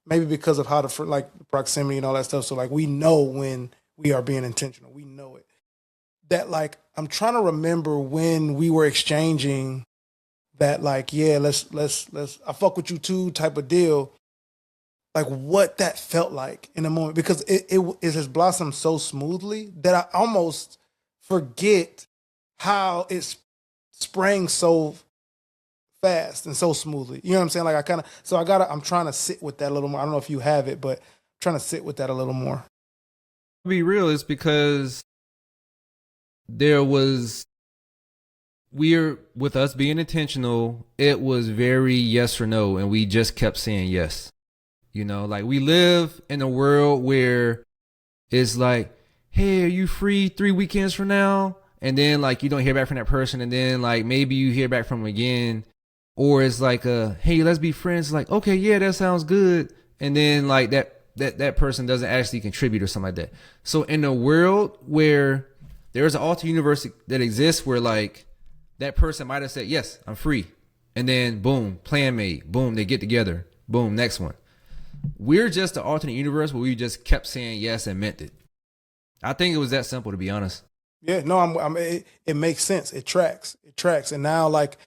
maybe because of how the proximity and all that stuff. So like we know when we are being intentional, we know it. That like, I'm trying to remember when we were exchanging that, like, yeah, let's I fuck with you too type of deal. Like what that felt like in the moment, because it has blossomed so smoothly that I almost forget how it sprang so fast and so smoothly. You know what I'm saying? Like I'm trying to sit with that a little more. I don't know if you have it, but I'm trying to sit with that a little more. To be real, it's because with us being intentional, it was very yes or no, and we just kept saying yes. You know, like we live in a world where it's like, hey, are you free 3 weekends from now? And then like you don't hear back from that person, and then like maybe you hear back from them again. Or it's like hey, let's be friends. Like, okay, yeah, that sounds good. And then like that person doesn't actually contribute or something like that. So in a world where there's an alternate universe that exists where like that person might have said, yes, I'm free. And then boom, plan made. Boom, they get together. Boom, next one. We're just the alternate universe where we just kept saying yes and meant it. I think it was that simple, to be honest. Yeah, no, it makes sense. It tracks. And now like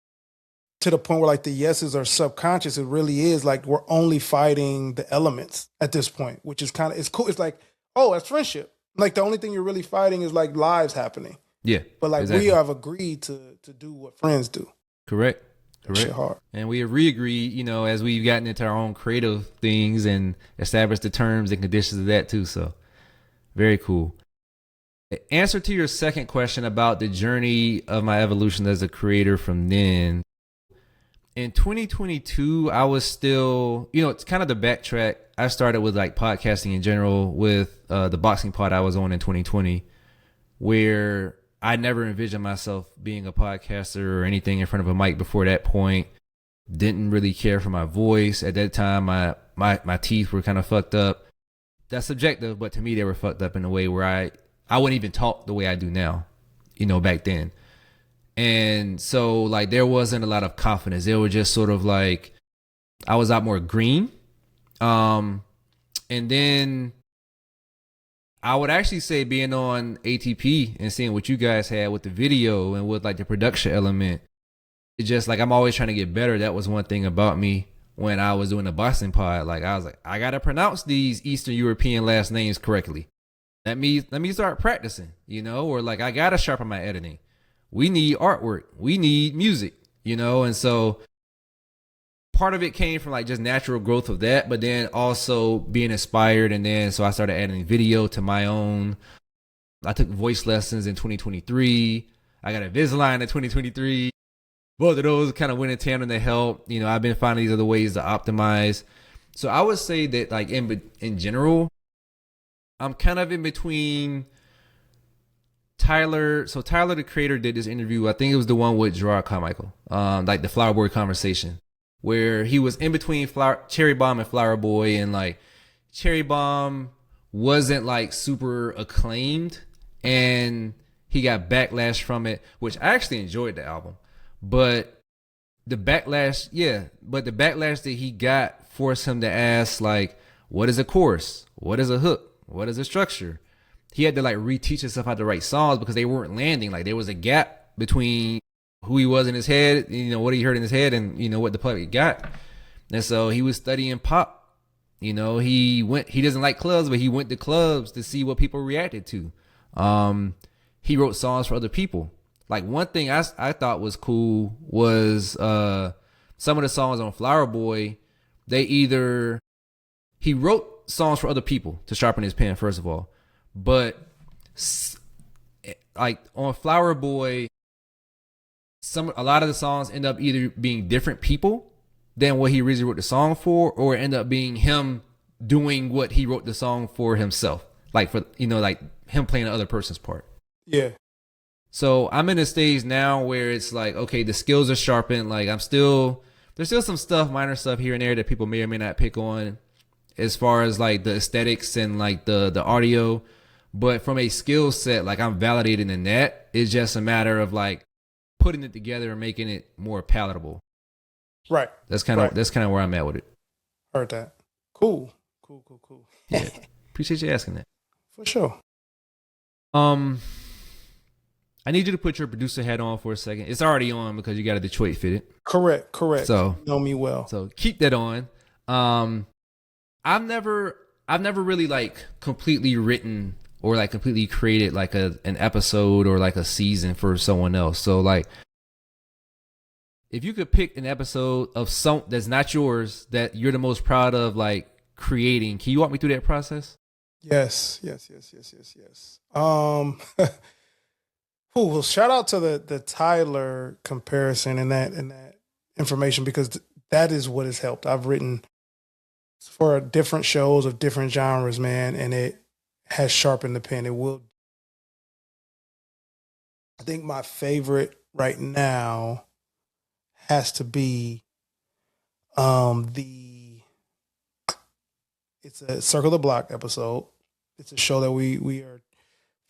to the point where like the yeses are subconscious, it really is like we're only fighting the elements at this point, which is kind of, it's cool. It's like, oh, that's friendship. Like the only thing you're really fighting is like lives happening. Yeah. But like exactly. We have agreed to do what friends do. Correct. Shit hard. And we have re-agreed, you know, as we've gotten into our own creative things and established the terms and conditions of that too. So very cool. Answer to your second question about the journey of my evolution as a creator from then. In 2022, I was still, you know, it's kind of the backtrack. I started with like podcasting in general with the boxing pod I was on in 2020, where I never envisioned myself being a podcaster or anything in front of a mic before that point. Didn't really care for my voice. At that time, my teeth were kind of fucked up. That's subjective, but to me, they were fucked up in a way where I wouldn't even talk the way I do now, you know, back then. And so like there wasn't a lot of confidence. It was just sort of like I was out more green. And then I would actually say being on ATP and seeing what you guys had with the video and with like the production element, it's just like I'm always trying to get better. That was one thing about me when I was doing the boxing pod. Like I was like, I gotta pronounce these Eastern European last names correctly. Let me start practicing, you know, or like I gotta sharpen my editing. We need artwork. We need music, you know? And so part of it came from like just natural growth of that, but then also being inspired. And then, so I started adding video to my own. I took voice lessons in 2023. I got a Invisalign in 2023. Both of those kind of went in tandem to help. You know, I've been finding these other ways to optimize. So I would say that like in general, I'm kind of in between Tyler. So Tyler, the creator, did this interview. I think it was the one with Gerard Carmichael, like the Flower Boy conversation, where he was in between Cherry Bomb and Flower Boy, and like Cherry Bomb wasn't like super acclaimed, and he got backlash from it, which I actually enjoyed the album, but the backlash that he got forced him to ask like, what is a chorus? What is a hook? What is a structure? He had to like reteach himself how to write songs because they weren't landing. Like there was a gap between who he was in his head, you know, what he heard in his head, and you know what the public got. And so he was studying pop. You know, he doesn't like clubs, but he went to clubs to see what people reacted to. He wrote songs for other people. Like one thing I thought was cool was some of the songs on Flower Boy, he wrote songs for other people to sharpen his pen, first of all. But like on Flower Boy, a lot of the songs end up either being different people than what he originally wrote the song for, or end up being him doing what he wrote the song for himself. like for, you know, like him playing the other person's part. Yeah. So I'm in a stage now where it's like, okay, the skills are sharpened. Like there's still some stuff, minor stuff here and there that people may or may not pick on as far as like the aesthetics and like the audio. But from a skill set, like I'm validated in that. It's just a matter of like putting it together and making it more palatable. Right. That's kind of where I'm at with it. Heard that. Cool. Yeah. Appreciate you asking that. For sure. I need you to put your producer hat on for a second. It's already on because you got a Detroit fitted. Correct. So you know me well. So keep that on. I've never really like completely written or like completely created like an episode or like a season for someone else. So like, if you could pick an episode of some that's not yours that you're the most proud of like creating, can you walk me through that process? Yes. Well, shout out to the Tyler comparison and that information, because that is what has helped. I've written for different shows of different genres, man, and it has sharpened the pen. It will. I think my favorite right now has to be it's a Circle the Block episode. It's a show that we are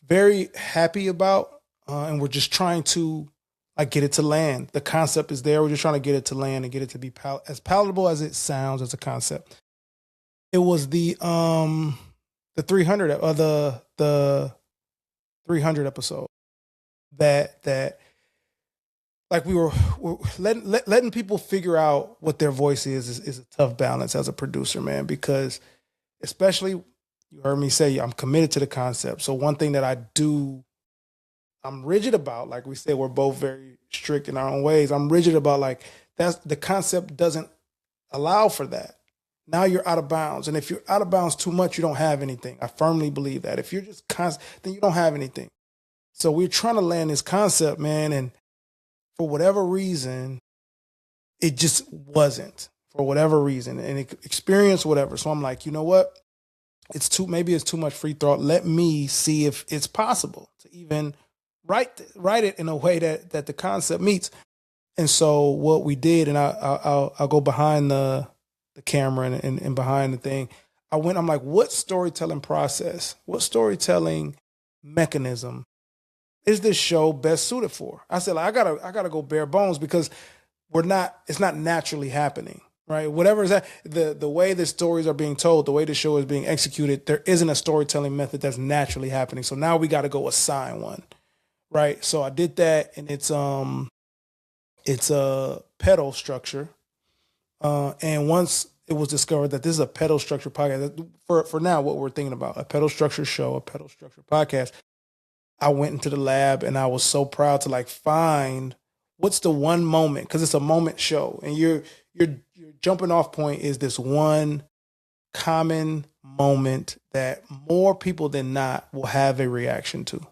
very happy about, and we're just trying to like get it to land. The concept is there. We're just trying to get it to land and get it to be as palatable as it sounds as a concept. It was the 300 or the 300 episode that like we're letting people figure out what their voice is a tough balance as a producer, man, because especially you heard me say I'm committed to the concept. So one thing that I'm rigid about, like we said, we're both very strict in our own ways. I'm rigid about like that's the concept doesn't allow for that. Now you're out of bounds. And if you're out of bounds too much, you don't have anything. I firmly believe that. If you're just constant, then you don't have anything. So we're trying to land this concept, man. And for whatever reason, it just wasn't for whatever reason, and experience, whatever. So I'm like, you know what? Maybe it's too much free thought. Let me see if it's possible to even write it in a way that the concept meets. And so what we did, and I'll go behind the camera and behind the thing. I'm like, what storytelling process, what storytelling mechanism is this show best suited for? I said, like, I gotta go bare bones, because it's not naturally happening, right? Whatever is that, the way the stories are being told, the way the show is being executed, there isn't a storytelling method that's naturally happening. So now we got to go assign one, right? So I did that, and it's a pedal structure. And once it was discovered that this is a pedal structure podcast, for now, what we're thinking about, a pedal structure show, a pedal structure podcast, I went into the lab and I was so proud to like find what's the one moment, because it's a moment show, and your jumping off point is this one common moment that more people than not will have a reaction to.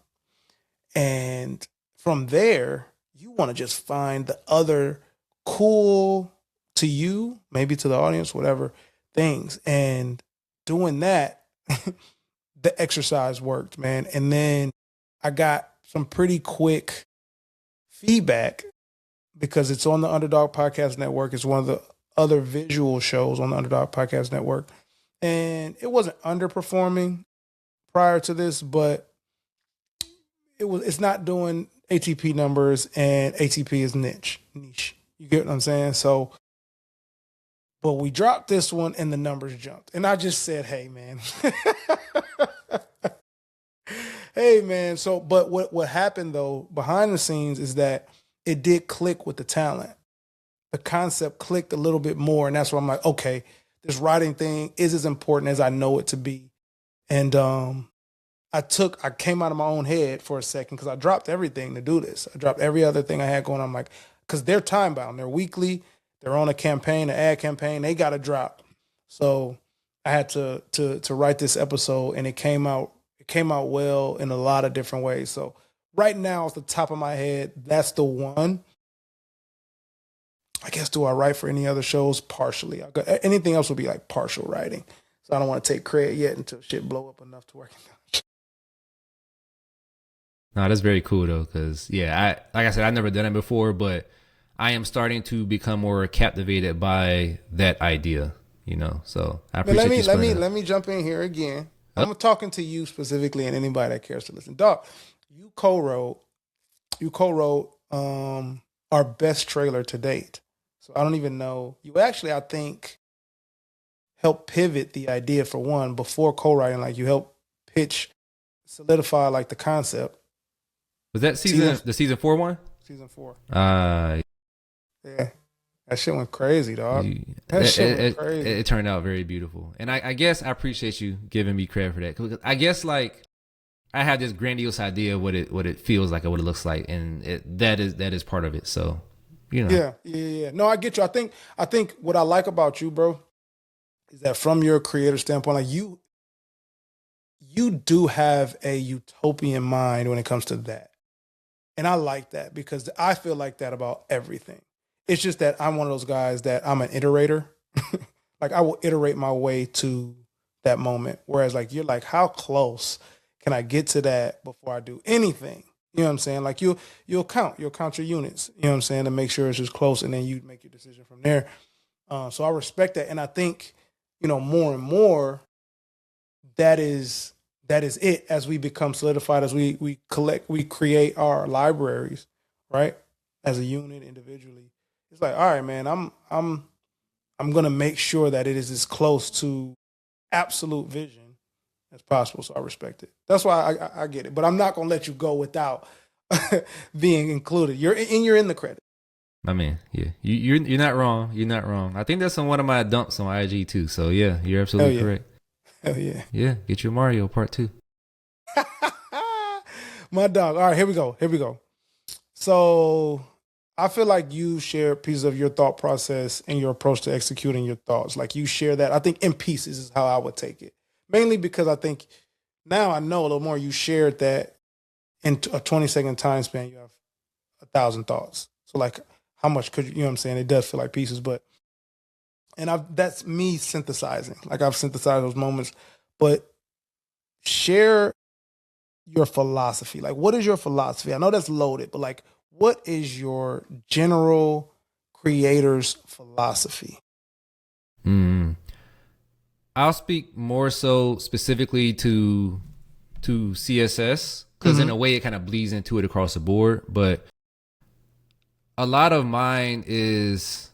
And from there, you want to just find the other cool to you, maybe to the audience, whatever things. And doing that, the exercise worked, man. And then I got some pretty quick feedback, because it's on the Underdog Podcast Network. It's one of the other visual shows on the Underdog Podcast Network. And it wasn't underperforming prior to this, but it's not doing ATP numbers, and ATP is niche. You get what I'm saying? So, but we dropped this one and the numbers jumped. And I just said, hey, man. Hey, man. So, but what happened, though, behind the scenes is that it did click with the talent. The concept clicked a little bit more. And that's why I'm like, okay, this writing thing is as important as I know it to be. And I came out of my own head for a second, because I dropped everything to do this. I dropped every other thing I had going on. I'm like, because they're time bound. They're weekly. They're on a campaign, an ad campaign. They got to drop. So I had to write this episode, and it came out well in a lot of different ways. So right now, off the top of my head, that's the one. I guess, do I write for any other shows? Partially. Anything else would be like partial writing. So I don't want to take credit yet until shit blow up enough to work. No, that's very cool though, because like I said, I've never done it before, but I am starting to become more captivated by that idea. So I Man, let appreciate me you let spreading me it. let me jump in here again. Oh, I'm talking to you specifically and anybody that cares to listen. Dog, you co-wrote our best trailer to date. So I don't even know. You actually, I think, helped pivot the idea for one before co-writing. Like you helped pitch, solidify like the concept. was that Season the season 4 one? season 4. Uh, Yeah, that shit went crazy, dog. you, That shit went crazy. it turned out very beautiful, and I guess I appreciate you giving me credit for that. 'Cause I guess like I had this grandiose idea of what it feels like and what it looks like, and that is part of it. So, Yeah. No, I get you. I think what I like about you, bro, is that from your creator standpoint, like you do have a utopian mind when it comes to that. And I like that because I feel like that about everything. It's just that I'm one of those guys that I'm an iterator. Like I will iterate my way to that moment. Whereas like you're like, how close can I get to that before I do anything? You know what I'm saying? Like you'll count your units. You know what I'm saying, to make sure it's just close, and then you make your decision from there. So I respect that, and I think more and more that is it as we become solidified, as we create our libraries, right? As a unit individually, it's like, all right, man, I'm gonna make sure that it is as close to absolute vision as possible. So I respect it. That's why I get it. But I'm not gonna let you go without being included. You're in the credit. I mean, yeah, you're not wrong. You're not wrong. I think that's on one of my dumps on IG too. So yeah, you're Hell absolutely yeah. correct. Hell yeah. Yeah, get your Mario part 2. My dog. All right, here we go. Here we go. So I feel like you share pieces of your thought process and your approach to executing your thoughts. Like you share that, I think, in pieces is how I would take it. Mainly because I think now I know a little more. You shared that in a 20-second time span, you have 1,000 thoughts. So like, how much could you know what I'm saying? It does feel like pieces, but that's me synthesizing. Like I've synthesized those moments, but share your philosophy. Like, what is your philosophy? I know that's loaded, but like, what is your general creator's philosophy? Mm. I'll speak more so specifically to CSS because in a way it kind of bleeds into it across the board. But a lot of mine is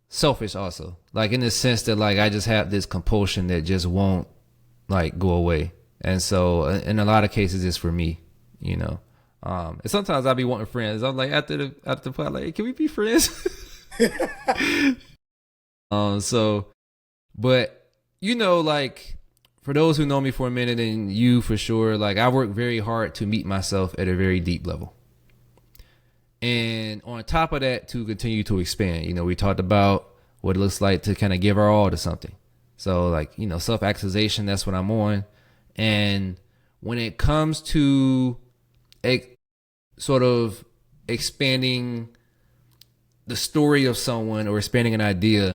selfish also, like in the sense that like I just have this compulsion that just won't like go away. And so in a lot of cases it's for me, and sometimes I'll be wanting friends. I'm like after the pod, like, hey, can we be friends? So but like for those who know me for a minute, and you for sure, like I work very hard to meet myself at a very deep level. And on top of that, to continue to expand, we talked about what it looks like to kind of give our all to something. So like, self-actualization, that's what I'm on. And when it comes to sort of expanding the story of someone or expanding an idea,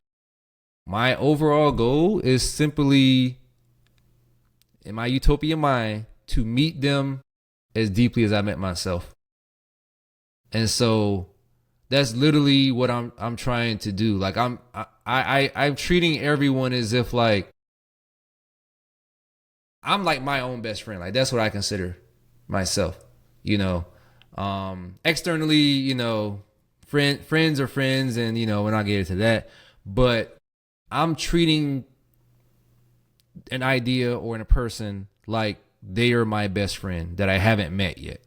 my overall goal is simply, in my utopia mind, to meet them as deeply as I met myself. And so that's literally what I'm trying to do. Like I'm treating everyone as if like I'm like my own best friend. Like that's what I consider myself. Externally, friends are friends, and we're not getting to that. But I'm treating an idea or a person like they are my best friend that I haven't met yet.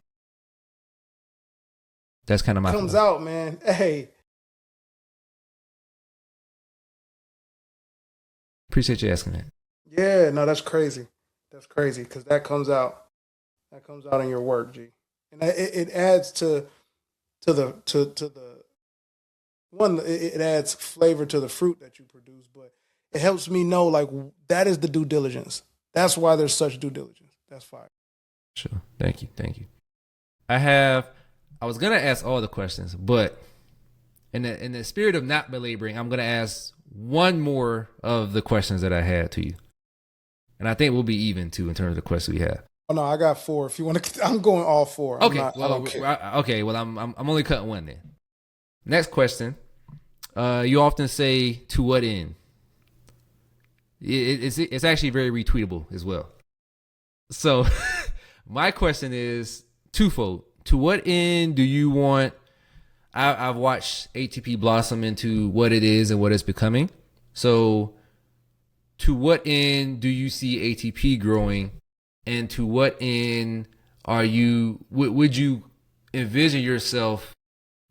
That's kind of my Comes out, man. Hey, appreciate you asking that. yeah, no, that's crazy. That's crazy because that comes out. That comes out in your work, G, and it adds to the one. It adds flavor to the fruit that you produce, but it helps me know like that is the due diligence. That's why there's such due diligence. That's fine. Sure. Thank you. I was gonna ask all the questions, but in the spirit of not belaboring, I'm gonna ask one more of the questions that I had to you, and I think we'll be even too in terms of the questions we have. Oh no, I got 4. If you want to, I'm going all 4. I'm Okay, not. I well, don't care. okay, well, I'm only cutting one then. Next question. You often say, "To what end?" It's actually very retweetable as well. So, my question is twofold. To what end do you want? I've watched ATP blossom into what it is and what it's becoming. So, to what end do you see ATP growing, and to what end would you envision yourself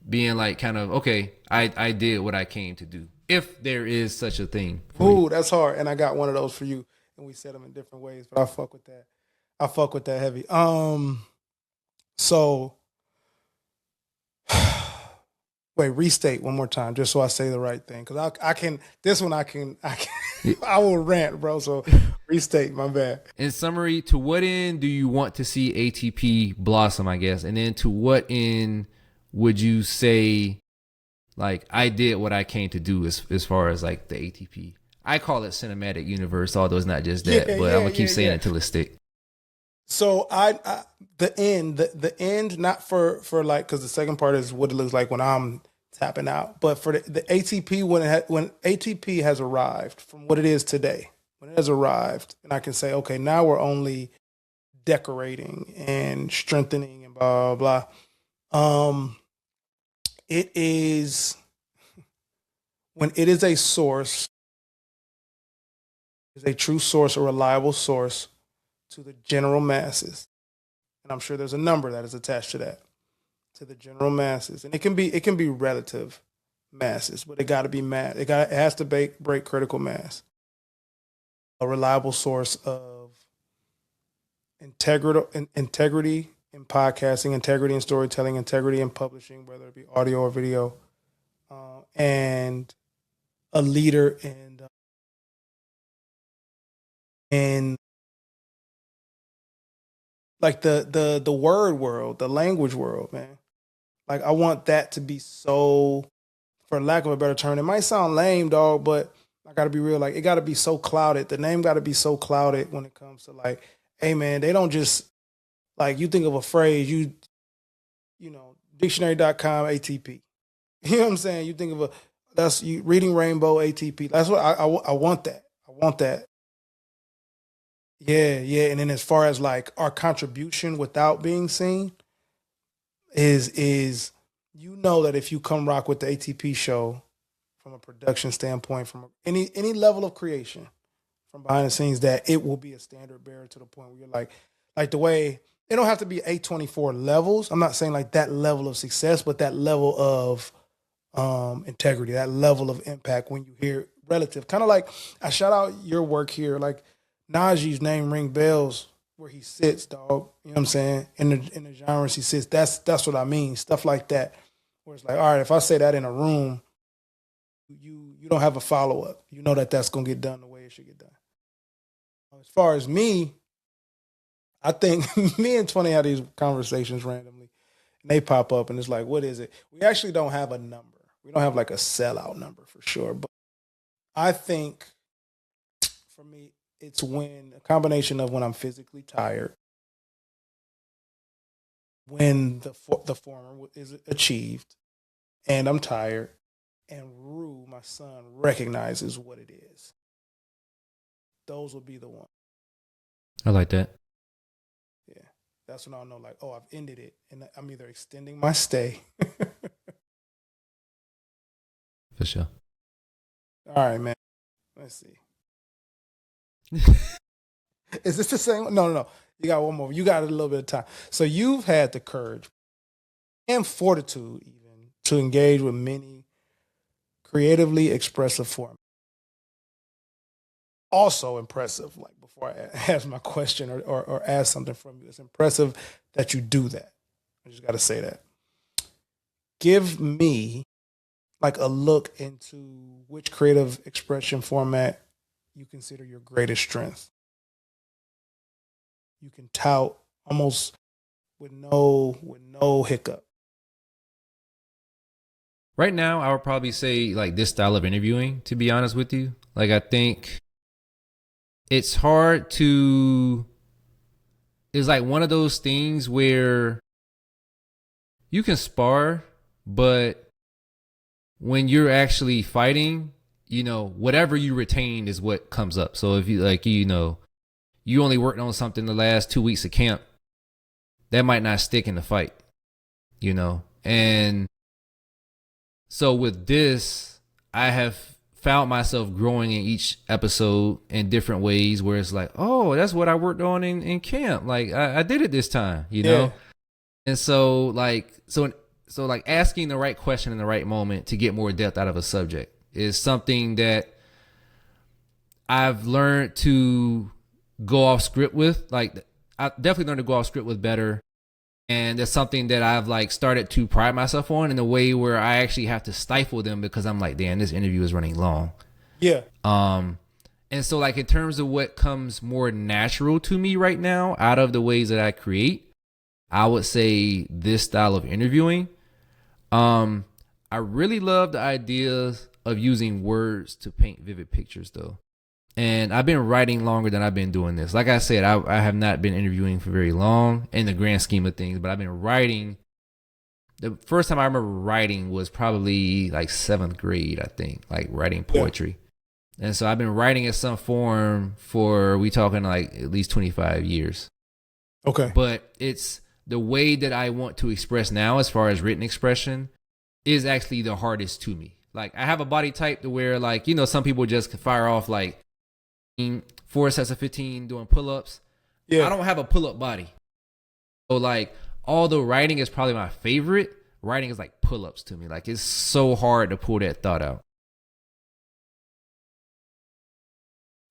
being like, kind of, okay, I did what I came to do, if there is such a thing for you? Ooh, that's hard. And I got one of those for you. And we said them in different ways, but I fuck with that. I fuck with that heavy. So wait, restate one more time, just so I say the right thing. Cause I can, this one I can, I will rant, bro. So restate, my bad. In summary, to what end do you want to see ATP blossom, I guess? And then to what end would you say, like, I did what I came to do as far as like the ATP? I call it cinematic universe, although it's not just that, but I'm gonna keep saying it until it stick. So the end, not for like, cause the second part is what it looks like when I'm tapping out, but for the ATP, when ATP has arrived from what it is today, when it has arrived, and I can say, okay, now we're only decorating and strengthening and blah, blah, blah. It is, when it is a source, is a true source, a reliable source to the general masses. And I'm sure there's a number that is attached to that, to the general masses. And it can be relative masses, but it got to be mass. It has to break critical mass. A reliable source of integrity in podcasting, integrity in storytelling, integrity in publishing, whether it be audio or video, and a leader in like the word world, the language world, man. Like I want that to be so, for lack of a better term, it might sound lame, dog, but I gotta be real. Like it gotta be so clouded. The name gotta be so clouded when it comes to like, hey man, they don't just like, you think of a phrase, you know, dictionary.com ATP. You know what I'm saying? You think of that's you reading Rainbow ATP. That's what I want that. I want that. Yeah, yeah. And then as far as like our contribution without being seen is you know that if you come rock with the ATP show from a production standpoint, from any level of creation from behind the scenes, that it will be a standard bearer to the point where you're like the way it don't have to be A24 levels. I'm not saying like that level of success, but that level of integrity, that level of impact when you hear relative. Kind of like I shout out your work here, like Najee's name ring bells where he sits, dog. You know what I'm saying? In the genres he sits. That's what I mean. Stuff like that. Where it's like, all right, if I say that in a room, you don't have a follow up. You know that's gonna get done the way it should get done. As far as me, I think me and 20 have these conversations randomly, and they pop up, and it's like, what is it? We actually don't have a number. We don't have like a sellout number for sure, but I think for me, it's when a combination of when I'm physically tired, when the former is achieved, and I'm tired, and Rue, my son, recognizes what it is. Those will be the ones. I like that. Yeah, that's when I'll know, like, oh, I've ended it, and I'm either extending my stay. For sure. All right, man. Let's see. Is this the same one? No. You got one more. You got a little bit of time. So you've had the courage and fortitude even to engage with many creatively expressive formats. Also impressive, like before I ask my question or ask something from you, it's impressive that you do that. I just got to say that. Give me like a look into which creative expression format you consider your greatest strength. You can tout almost with no hiccup. Right now, I would probably say like this style of interviewing, to be honest with you. Like, I think it's hard to is like one of those things where you can spar, but when you're actually fighting, whatever you retain is what comes up. So if you you only worked on something the last 2 weeks of camp, that might not stick in the fight, And so with this, I have found myself growing in each episode in different ways where it's like, oh, that's what I worked on in camp. Like I did it this time, Yeah. And so asking the right question in the right moment to get more depth out of a subject is something that I've learned to go off script with. Like I definitely learned to go off script with better. And that's something that I've like started to pride myself on in a way where I actually have to stifle them because I'm like, damn, this interview is running long. Yeah. And so like in terms of what comes more natural to me right now out of the ways that I create, I would say this style of interviewing. I really love the idea of using words to paint vivid pictures though. And I've been writing longer than I've been doing this. Like I said, I have not been interviewing for very long in the grand scheme of things, but I've been writing. The first time I remember writing was probably like 7th grade, I think, like writing poetry. Yeah. And so I've been writing in some form for, we talking like at least 25 years. Okay. But it's the way that I want to express now as far as written expression is actually the hardest to me. Like I have a body type to where like, some people just fire off like 4 sets of 15 doing pull-ups. Yeah. I don't have a pull-up body. So like although writing is probably my favorite, writing is like pull-ups to me. Like it's so hard to pull that thought out.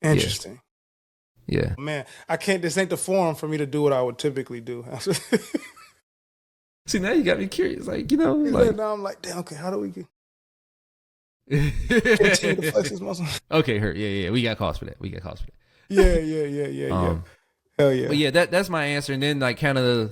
Interesting. Yeah. Man, this ain't the forum for me to do what I would typically do. See, now you got me curious. Like, now I'm like, damn, okay, how do we get continue to flex this muscle? Okay, hurt. Yeah. We got calls for that. Yeah. Hell yeah. But yeah, that's my answer. And then like kind of,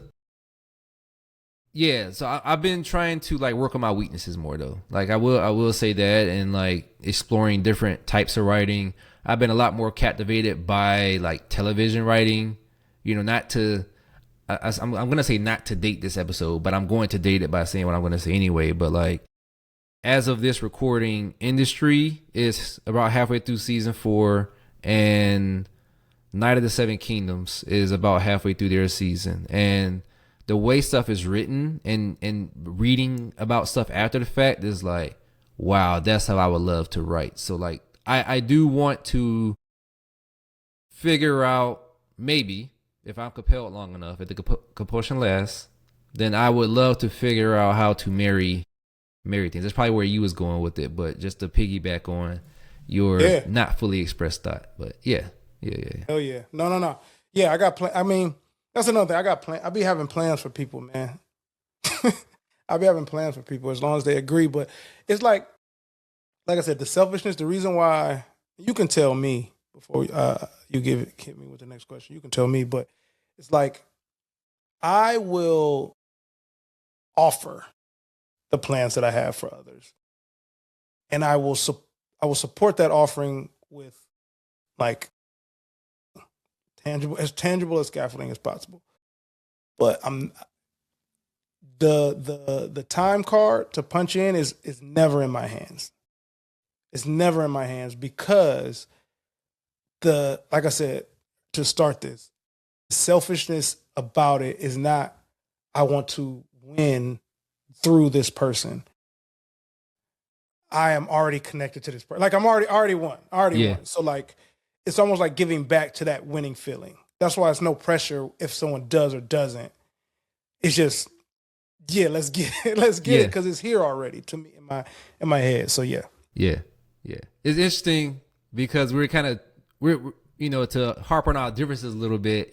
so I've been trying to like work on my weaknesses more though. Like I will say that, and like exploring different types of writing. I've been a lot more captivated by like television writing, not to, I'm going to say not to date this episode, but I'm going to date it by saying what I'm going to say anyway. But like, as of this recording, Industry is about halfway through season 4, and Night of the Seven Kingdoms is about halfway through their season. And the way stuff is written and reading about stuff after the fact is like, wow, that's how I would love to write. So like, I do want to figure out, maybe if I'm compelled long enough, if the compulsion lasts, then I would love to figure out how to marry things. That's probably where you was going with it, but just to piggyback on your not fully expressed thought. But yeah. Hell yeah. No. Yeah, I got I mean, that's another thing. I got I be having plans for people, man. I be having plans for people as long as they agree. But it's like I said, the selfishness, the reason why, you can tell me before you hit me with the next question. You can tell me, but it's like I will offer the plans that I have for others, and I will support that offering with like tangible as scaffolding as possible. But I'm the time card to punch in is never in my hands. It's never in my hands because like I said, to start this, selfishness about it is not, I want to win through this person. I am already connected to this person. Like I'm already won. Won. So like, it's almost like giving back to that winning feeling. That's why it's no pressure if someone does or doesn't. It's just, let's get it because it's here already to me in my head. So yeah. It's interesting because we're to harp on our differences a little bit.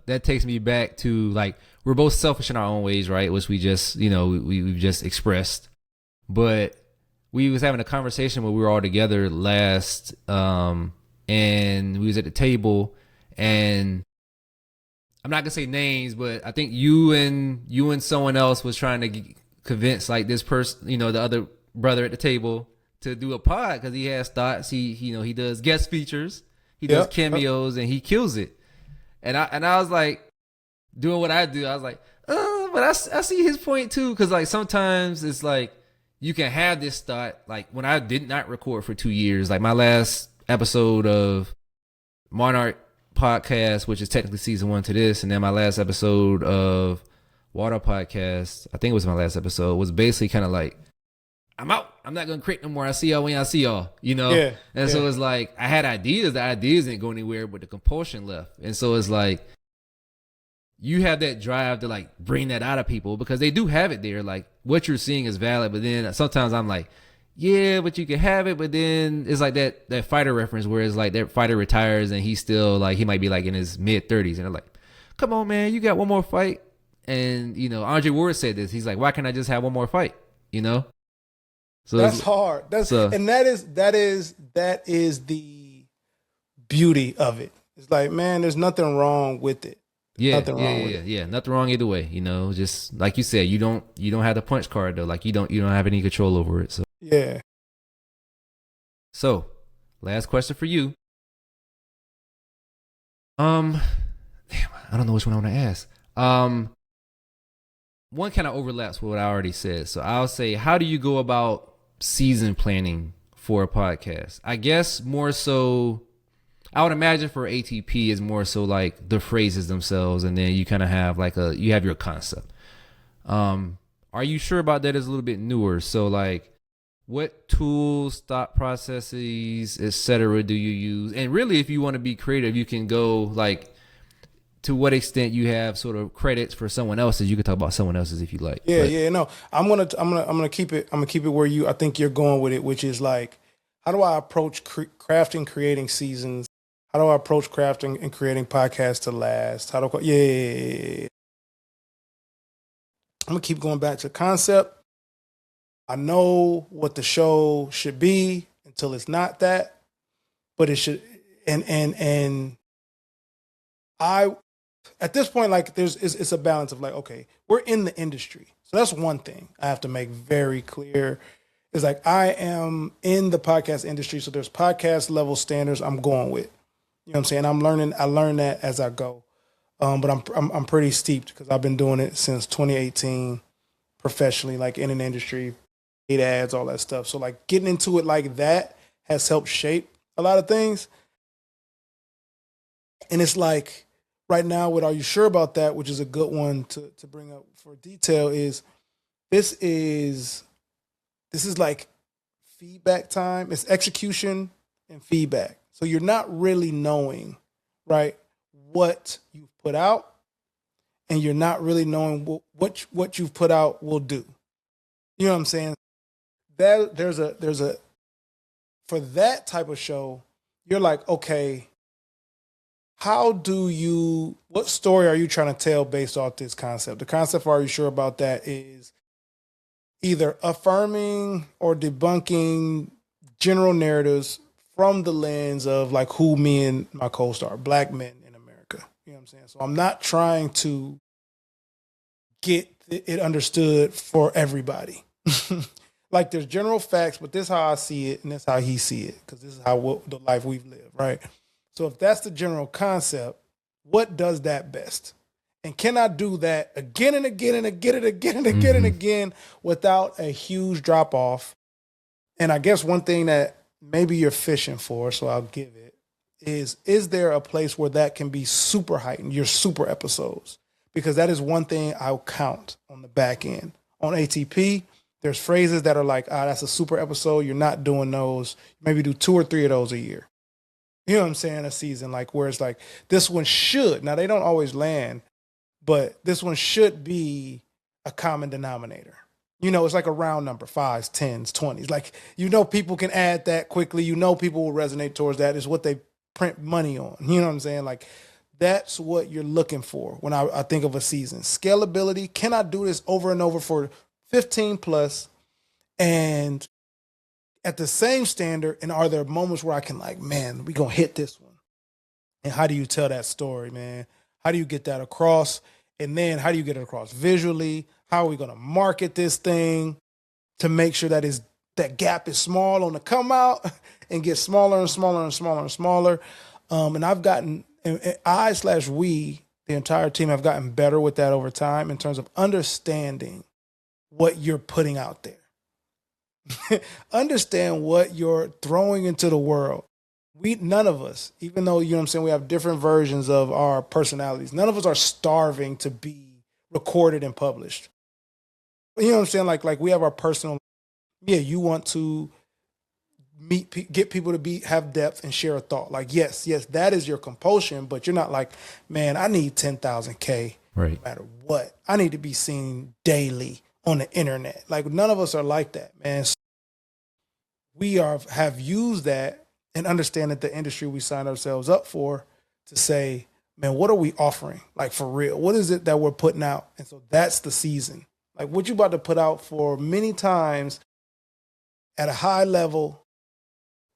That takes me back to like, we're both selfish in our own ways, right? Which we just we've just expressed. But we was having a conversation when we were all together last, and we was at the table, and I'm not gonna say names, but I think you and someone else was trying to convince like this person, the other brother at the table, to do a pod because he has thoughts. He does guest features, he does cameos, and he kills it. And I was like, doing what I do, I was like, but I see his point too. Cause like sometimes it's like you can have this thought, like when I did not record for 2 years, like my last episode of Monarch podcast, which is technically season 1 to this, and then my last episode of Water podcast, I think it was my last episode, was basically kind of like, I'm out. I'm not gonna create no more. I see y'all when I see y'all, you know? Yeah. And so it's like I had ideas, the ideas didn't go anywhere, but the compulsion left. And so it's like you have that drive to like bring that out of people because they do have it there. Like what you're seeing is valid, but then sometimes I'm like, yeah, but you can have it, but then it's like that fighter reference where it's like that fighter retires and he's still like, he might be like in his mid 30s and they're like, come on, man, you got one more fight. And you know, Andre Ward said this. He's like, why can't I just have one more fight? You know? So that's hard. And that is the beauty of it. It's like, man, there's nothing wrong with it. Nothing wrong either way. You know, just like you said, you don't have the punch card though. Like you don't have any control over it. So yeah. So, last question for you. Damn, I don't know which one I want to ask. One kind of overlaps with what I already said. So I'll say, how do you go about season planning for a podcast? I guess more so, I would imagine for ATP is more so like the phrases themselves, and then you kind of have like you have your concept. Are you sure about that? Is a little bit newer. So like, what tools, thought processes, etc. do you use? And really, if you want to be creative, you can go like, to what extent you have sort of credits for someone else's. You could talk about someone else's if you like. No, I'm gonna keep it where I think you're going with it, which is like, how do I approach crafting, creating seasons? How do I approach crafting and creating podcasts to last? I'm gonna keep going back to concept. I know what the show should be until it's not that, but it should. And I, at this point, like it's a balance of like, okay, we're in the industry. So that's one thing I have to make very clear is like, I am in the podcast industry. So there's podcast level standards I'm going with, you know what I'm saying? I learn that as I go. But I'm pretty steeped because I've been doing it since 2018 professionally, like in an industry, paid ads, all that stuff. So like getting into it like that has helped shape a lot of things. And it's like, right now, what are you sure about that? Which is a good one to bring up for detail is this is like feedback time. It's execution and feedback. So you're not really knowing, right, what you've put out, and you're not really knowing what you've put out will do. You know what I'm saying? That there's a for that type of show, you're like, okay, what story are you trying to tell based off this concept? The concept, are you sure about that, is either affirming or debunking general narratives from the lens of like who me and my co-star, Black men in America. You know what I'm saying? So I'm not trying to get it understood for everybody. Like there's general facts, but this is how I see it and this is how he see it, because this is how the life we've lived, right? So if that's the general concept, what does that best? And can I do that again and again and again and again and again and again without a huge drop off? And I guess one thing that maybe you're fishing for, so I'll give it, is there a place where that can be super heightened, your super episodes? Because that is one thing I'll count on the back end. On ATP, there's phrases that are like, that's a super episode. You're not doing those. Maybe do 2 or 3 of those a year. You know what I'm saying? A season, like where it's like, this one should, now they don't always land, but this one should be a common denominator. You know, it's like a round number, 5s, 10s, 20s. Like, you know, people can add that quickly. You know, people will resonate towards that. It's what they print money on. You know what I'm saying? Like, that's what you're looking for when I think of a season. Scalability. Can I do this over and over for 15 plus? And at the same standard, and are there moments where I can like, man, we gonna hit this one? And how do you tell that story, man? How do you get that across? And then how do you get it across visually? How are we gonna market this thing to make sure that gap is small on the come out and get smaller and smaller and smaller and smaller? And I've gotten, we, the entire team have gotten better with that over time in terms of understanding what you're putting out there. Understand what you're throwing into the world. None of us, even though, you know what I'm saying, we have different versions of our personalities, none of us are starving to be recorded and published. You know what I'm saying? Like we have our personal, you want to get people to have depth and share a thought. Like, yes, that is your compulsion, but you're not like, man, I need 10,000K right, no matter what. I need to be seen daily on the internet. Like, none of us are like that, man. So we have used that and understand that the industry we signed ourselves up for to say, man, what are we offering? Like, for real, what is it that we're putting out? And so that's the season. Like, what you about to put out for many times at a high level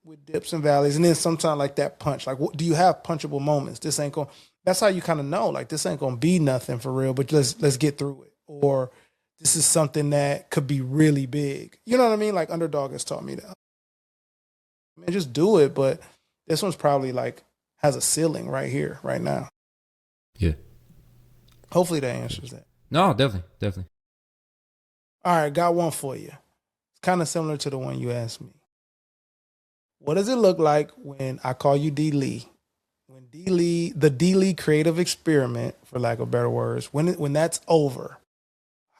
with dips and valleys, and then sometimes like that punch. Like, do you have punchable moments? This ain't going. That's how you kind of know. Like, this ain't going to be nothing for real, but let's get through it. Or this is something that could be really big. You know what I mean? Like, Underdog has taught me that. Man, just do it. But this one's probably like has a ceiling right here, right now. Yeah. Hopefully that answers that. No, definitely. All right, got one for you. It's kind of similar to the one you asked me. What does it look like when I call you D. Lee? When the D. Lee creative experiment, for lack of better words, when that's over,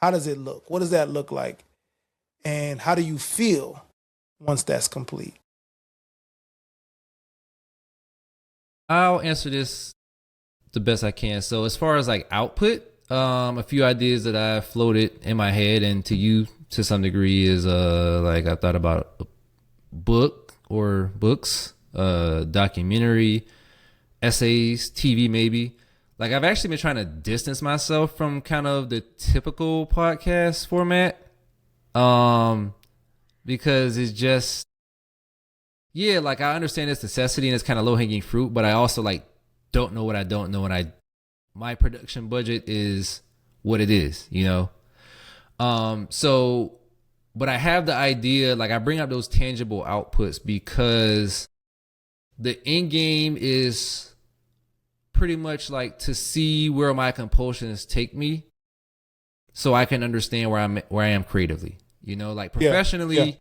how does it look? What does that look like? And how do you feel once that's complete? I'll answer this the best I can. So as far as like output, a few ideas that I floated in my head and to you to some degree is like I thought about a book or books, documentary, essays, TV maybe. Like I've actually been trying to distance myself from kind of the typical podcast format. Because it's just, yeah, like I understand its necessity and it's kind of low hanging fruit, but I also like don't know what I don't know, and my production budget is what it is, you know. So, but I have the idea, like I bring up those tangible outputs because the end game is pretty much like to see where my compulsions take me, so I can understand where I am creatively. You know, like professionally,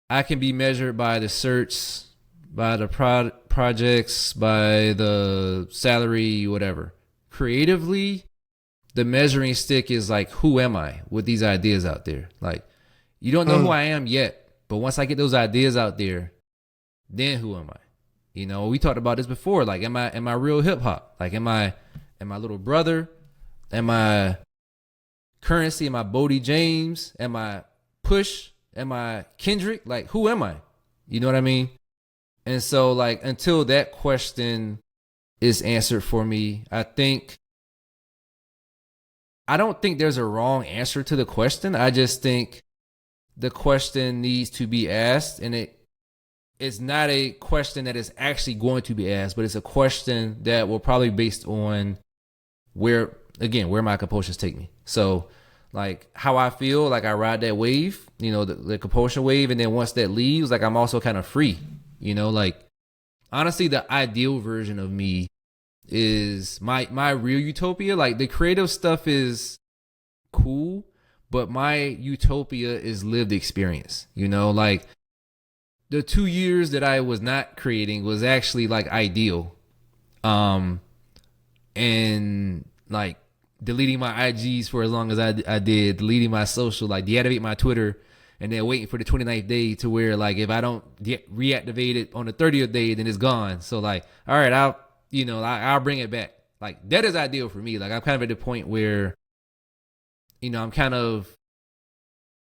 I can be measured by the certs, by the projects, by the salary, whatever. Creatively, the measuring stick is like, who am I with these ideas out there? Like, you don't know who I am yet, but once I get those ideas out there, then who am I? You know, we talked about this before. Like, am I real hip hop? Like, am I little brother? Am I Currency? Am I Bodie James? Am I Push? Am I Kendrick? Like, who am I? You know what I mean? And so, like, until that question is answered for me, I don't think there's a wrong answer to the question. I just think the question needs to be asked, and it's not a question that is actually going to be asked, but it's a question that will probably be based on where my compulsions take me. So, like, how I feel, like I ride that wave, you know, the compulsion wave, and then once that leaves, like I'm also kind of free, you know, like honestly, the ideal version of me is my real utopia. Like the creative stuff is cool, but my utopia is lived experience, you know, like the 2 years that I was not creating was actually like ideal. And like deleting my IGs for as long as I did, deleting my social, like deactivate my Twitter, and then waiting for the 29th day to where like if I don't reactivate it on the 30th day, then it's gone. So like, all right, I'll bring it back. Like that is ideal for me. Like I'm kind of at the point where, you know, I'm kind of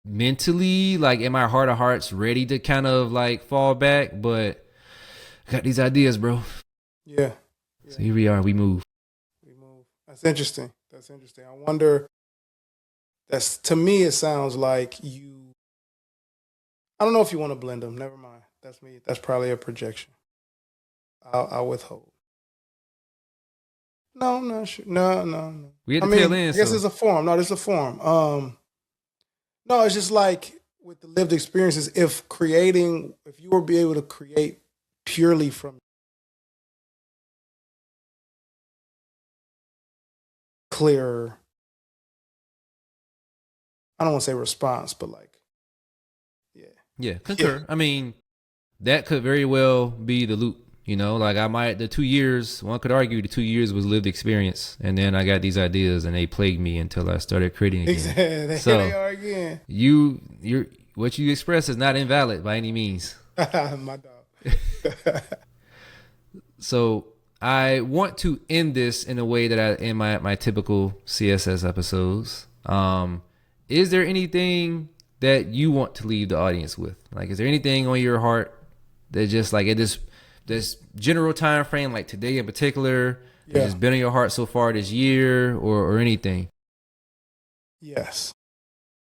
mentally like in my heart of hearts ready to kind of like fall back, but I got these ideas, bro. Yeah. So here we are. We move. That's interesting. I wonder, to me, it sounds like I don't know if you want to blend them. Never mind. That's me. That's probably a projection. I'll withhold. No, I'm not sure. No. We had the tail end. I guess it's a form. No, this is a form. No, it's just like with the lived experiences, if you were be able to create purely from clearer, I don't want to say response, but like, yeah. Yeah, concur. Yeah. I mean, that could very well be the loop. You know, like the 2 years, one could argue the 2 years was lived experience. And then I got these ideas and they plagued me until I started creating again. Exactly. So they are again. What you express is not invalid by any means. My dog. So I want to end this in a way that I in my typical CSS episodes. Is there anything that you want to leave the audience with? Like, is there anything on your heart that just like at this general time frame, like today in particular, that has been on your heart so far this year, or anything? Yes,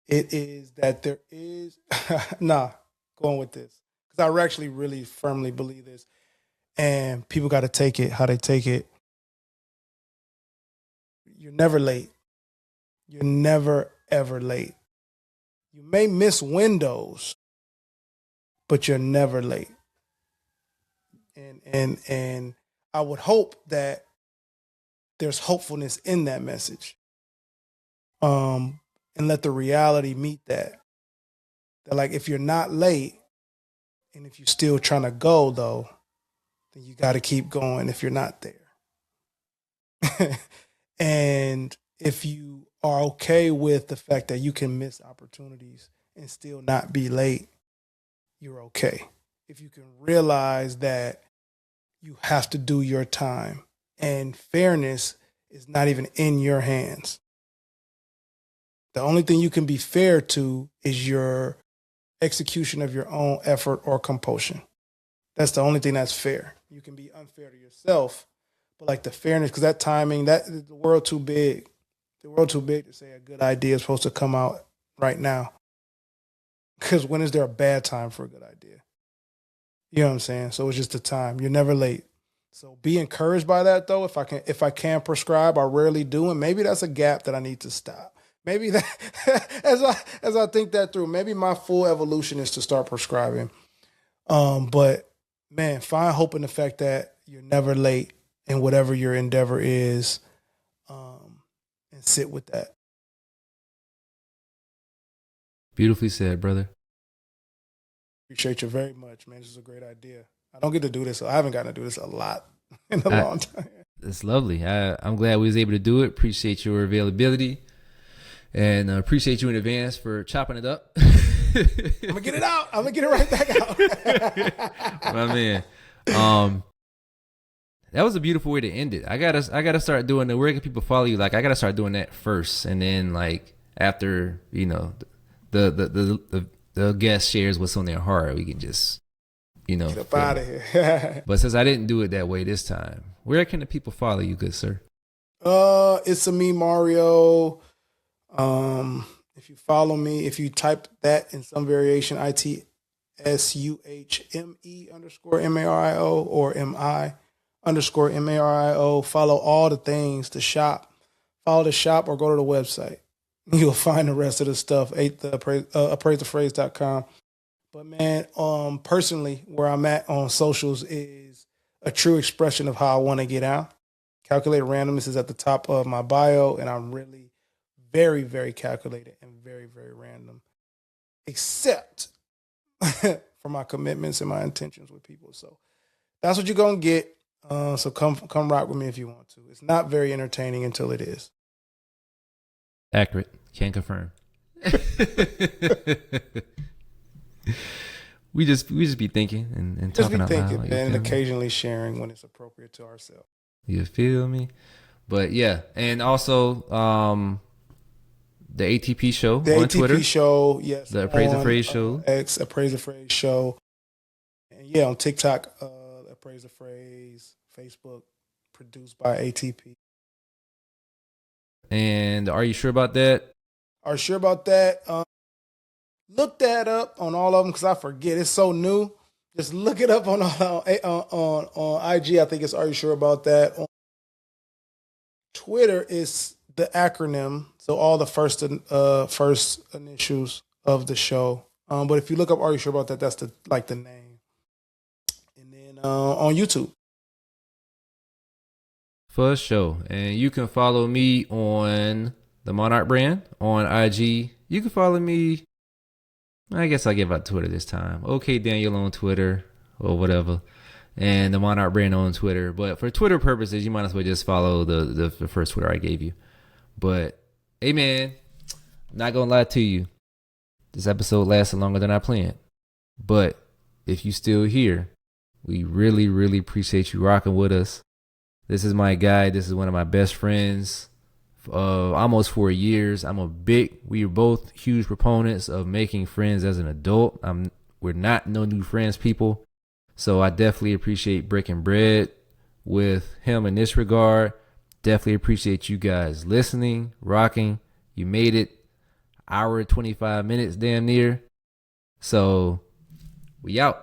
it is that there is going with this because I actually really firmly believe this, and people got to take it how they take it. You're never late. You're never ever late. You may miss windows, but you're never late. And I would hope that there's hopefulness in that message. And let the reality meet that. That like if you're not late and if you're still trying to go though, then you got to keep going if you're not there. And if you are okay with the fact that you can miss opportunities and still not be late, you're okay. If you can realize that you have to do your time and fairness is not even in your hands. The only thing you can be fair to is your execution of your own effort or compulsion. That's the only thing that's fair. You can be unfair to yourself, but like the fairness, because that timing, that the world too big. The world too big to say a good idea is supposed to come out right now. Because when is there a bad time for a good idea? You know what I'm saying? So it's just the time. You're never late. So be encouraged by that though. If I can prescribe, I rarely do, and maybe that's a gap that I need to stop. Maybe that as I think that through, maybe my full evolution is to start prescribing. But man, find hope in the fact that you're never late in whatever your endeavor is, and sit with that. Beautifully said, brother. Appreciate you very much, man. This is a great idea. I don't get to do this. I haven't gotten to do this a lot in a long time. It's lovely. I'm glad we was able to do it. Appreciate your availability. And appreciate you in advance for chopping it up. I'm going to get it out. I'm going to get it right back out. My man. That was a beautiful way to end it. I gotta start doing the where can people follow you? Like I gotta start doing that first, and then like after the guest shares what's on their heart, we can just get up out of here. But since I didn't do it that way this time, where can the people follow you, good sir? It's a me Mario. If you follow me, if you type that in some variation, ITSUHME _MARIO or MI_MARIO, follow all the things, the shop, follow the shop or go to the website. You'll find the rest of the stuff, appraiseappraise.com. But man, personally, where I'm at on socials is a true expression of how I want to get out. Calculated randomness is at the top of my bio, and I'm really very, very calculated and very, very random, except for my commitments and my intentions with people. So that's what you're going to get. So come rock with me if you want to. It's not very entertaining until it is. Accurate. Can confirm. we just be thinking and talking out loud. And occasionally sharing when it's appropriate to ourselves. You feel me? But yeah, and also the ATP show the on ATP Twitter. Show, yes. The Appraise Appraise show. X Appraise Appraise show. And yeah, on TikTok, Appraise Appraise, Facebook, produced by ATP. And are you sure about that? Are you sure about that? Look that up on all of them because I forget. It's so new. Just look it up on IG. I think it's Are You Sure About That? On Twitter is the acronym, so all the first initials of the show. But if you look up Are You Sure About That, that's the name. And then on YouTube. For sure. And you can follow me on the Monarch brand on IG. You can follow me. I guess I'll give out Twitter this time. Okay, Daniel on Twitter or whatever. And the Monarch brand on Twitter. But for Twitter purposes, you might as well just follow the first Twitter I gave you. But, hey man, not going to lie to you. This episode lasted longer than I planned. But if you still here, we really, really appreciate you rocking with us. This is my guy. This is one of my best friends of almost 4 years. We are both huge proponents of making friends as an adult. We're not no new friends people. So I definitely appreciate breaking bread with him in this regard. Definitely appreciate you guys listening, rocking. You made it hour 25 minutes damn near. So we out.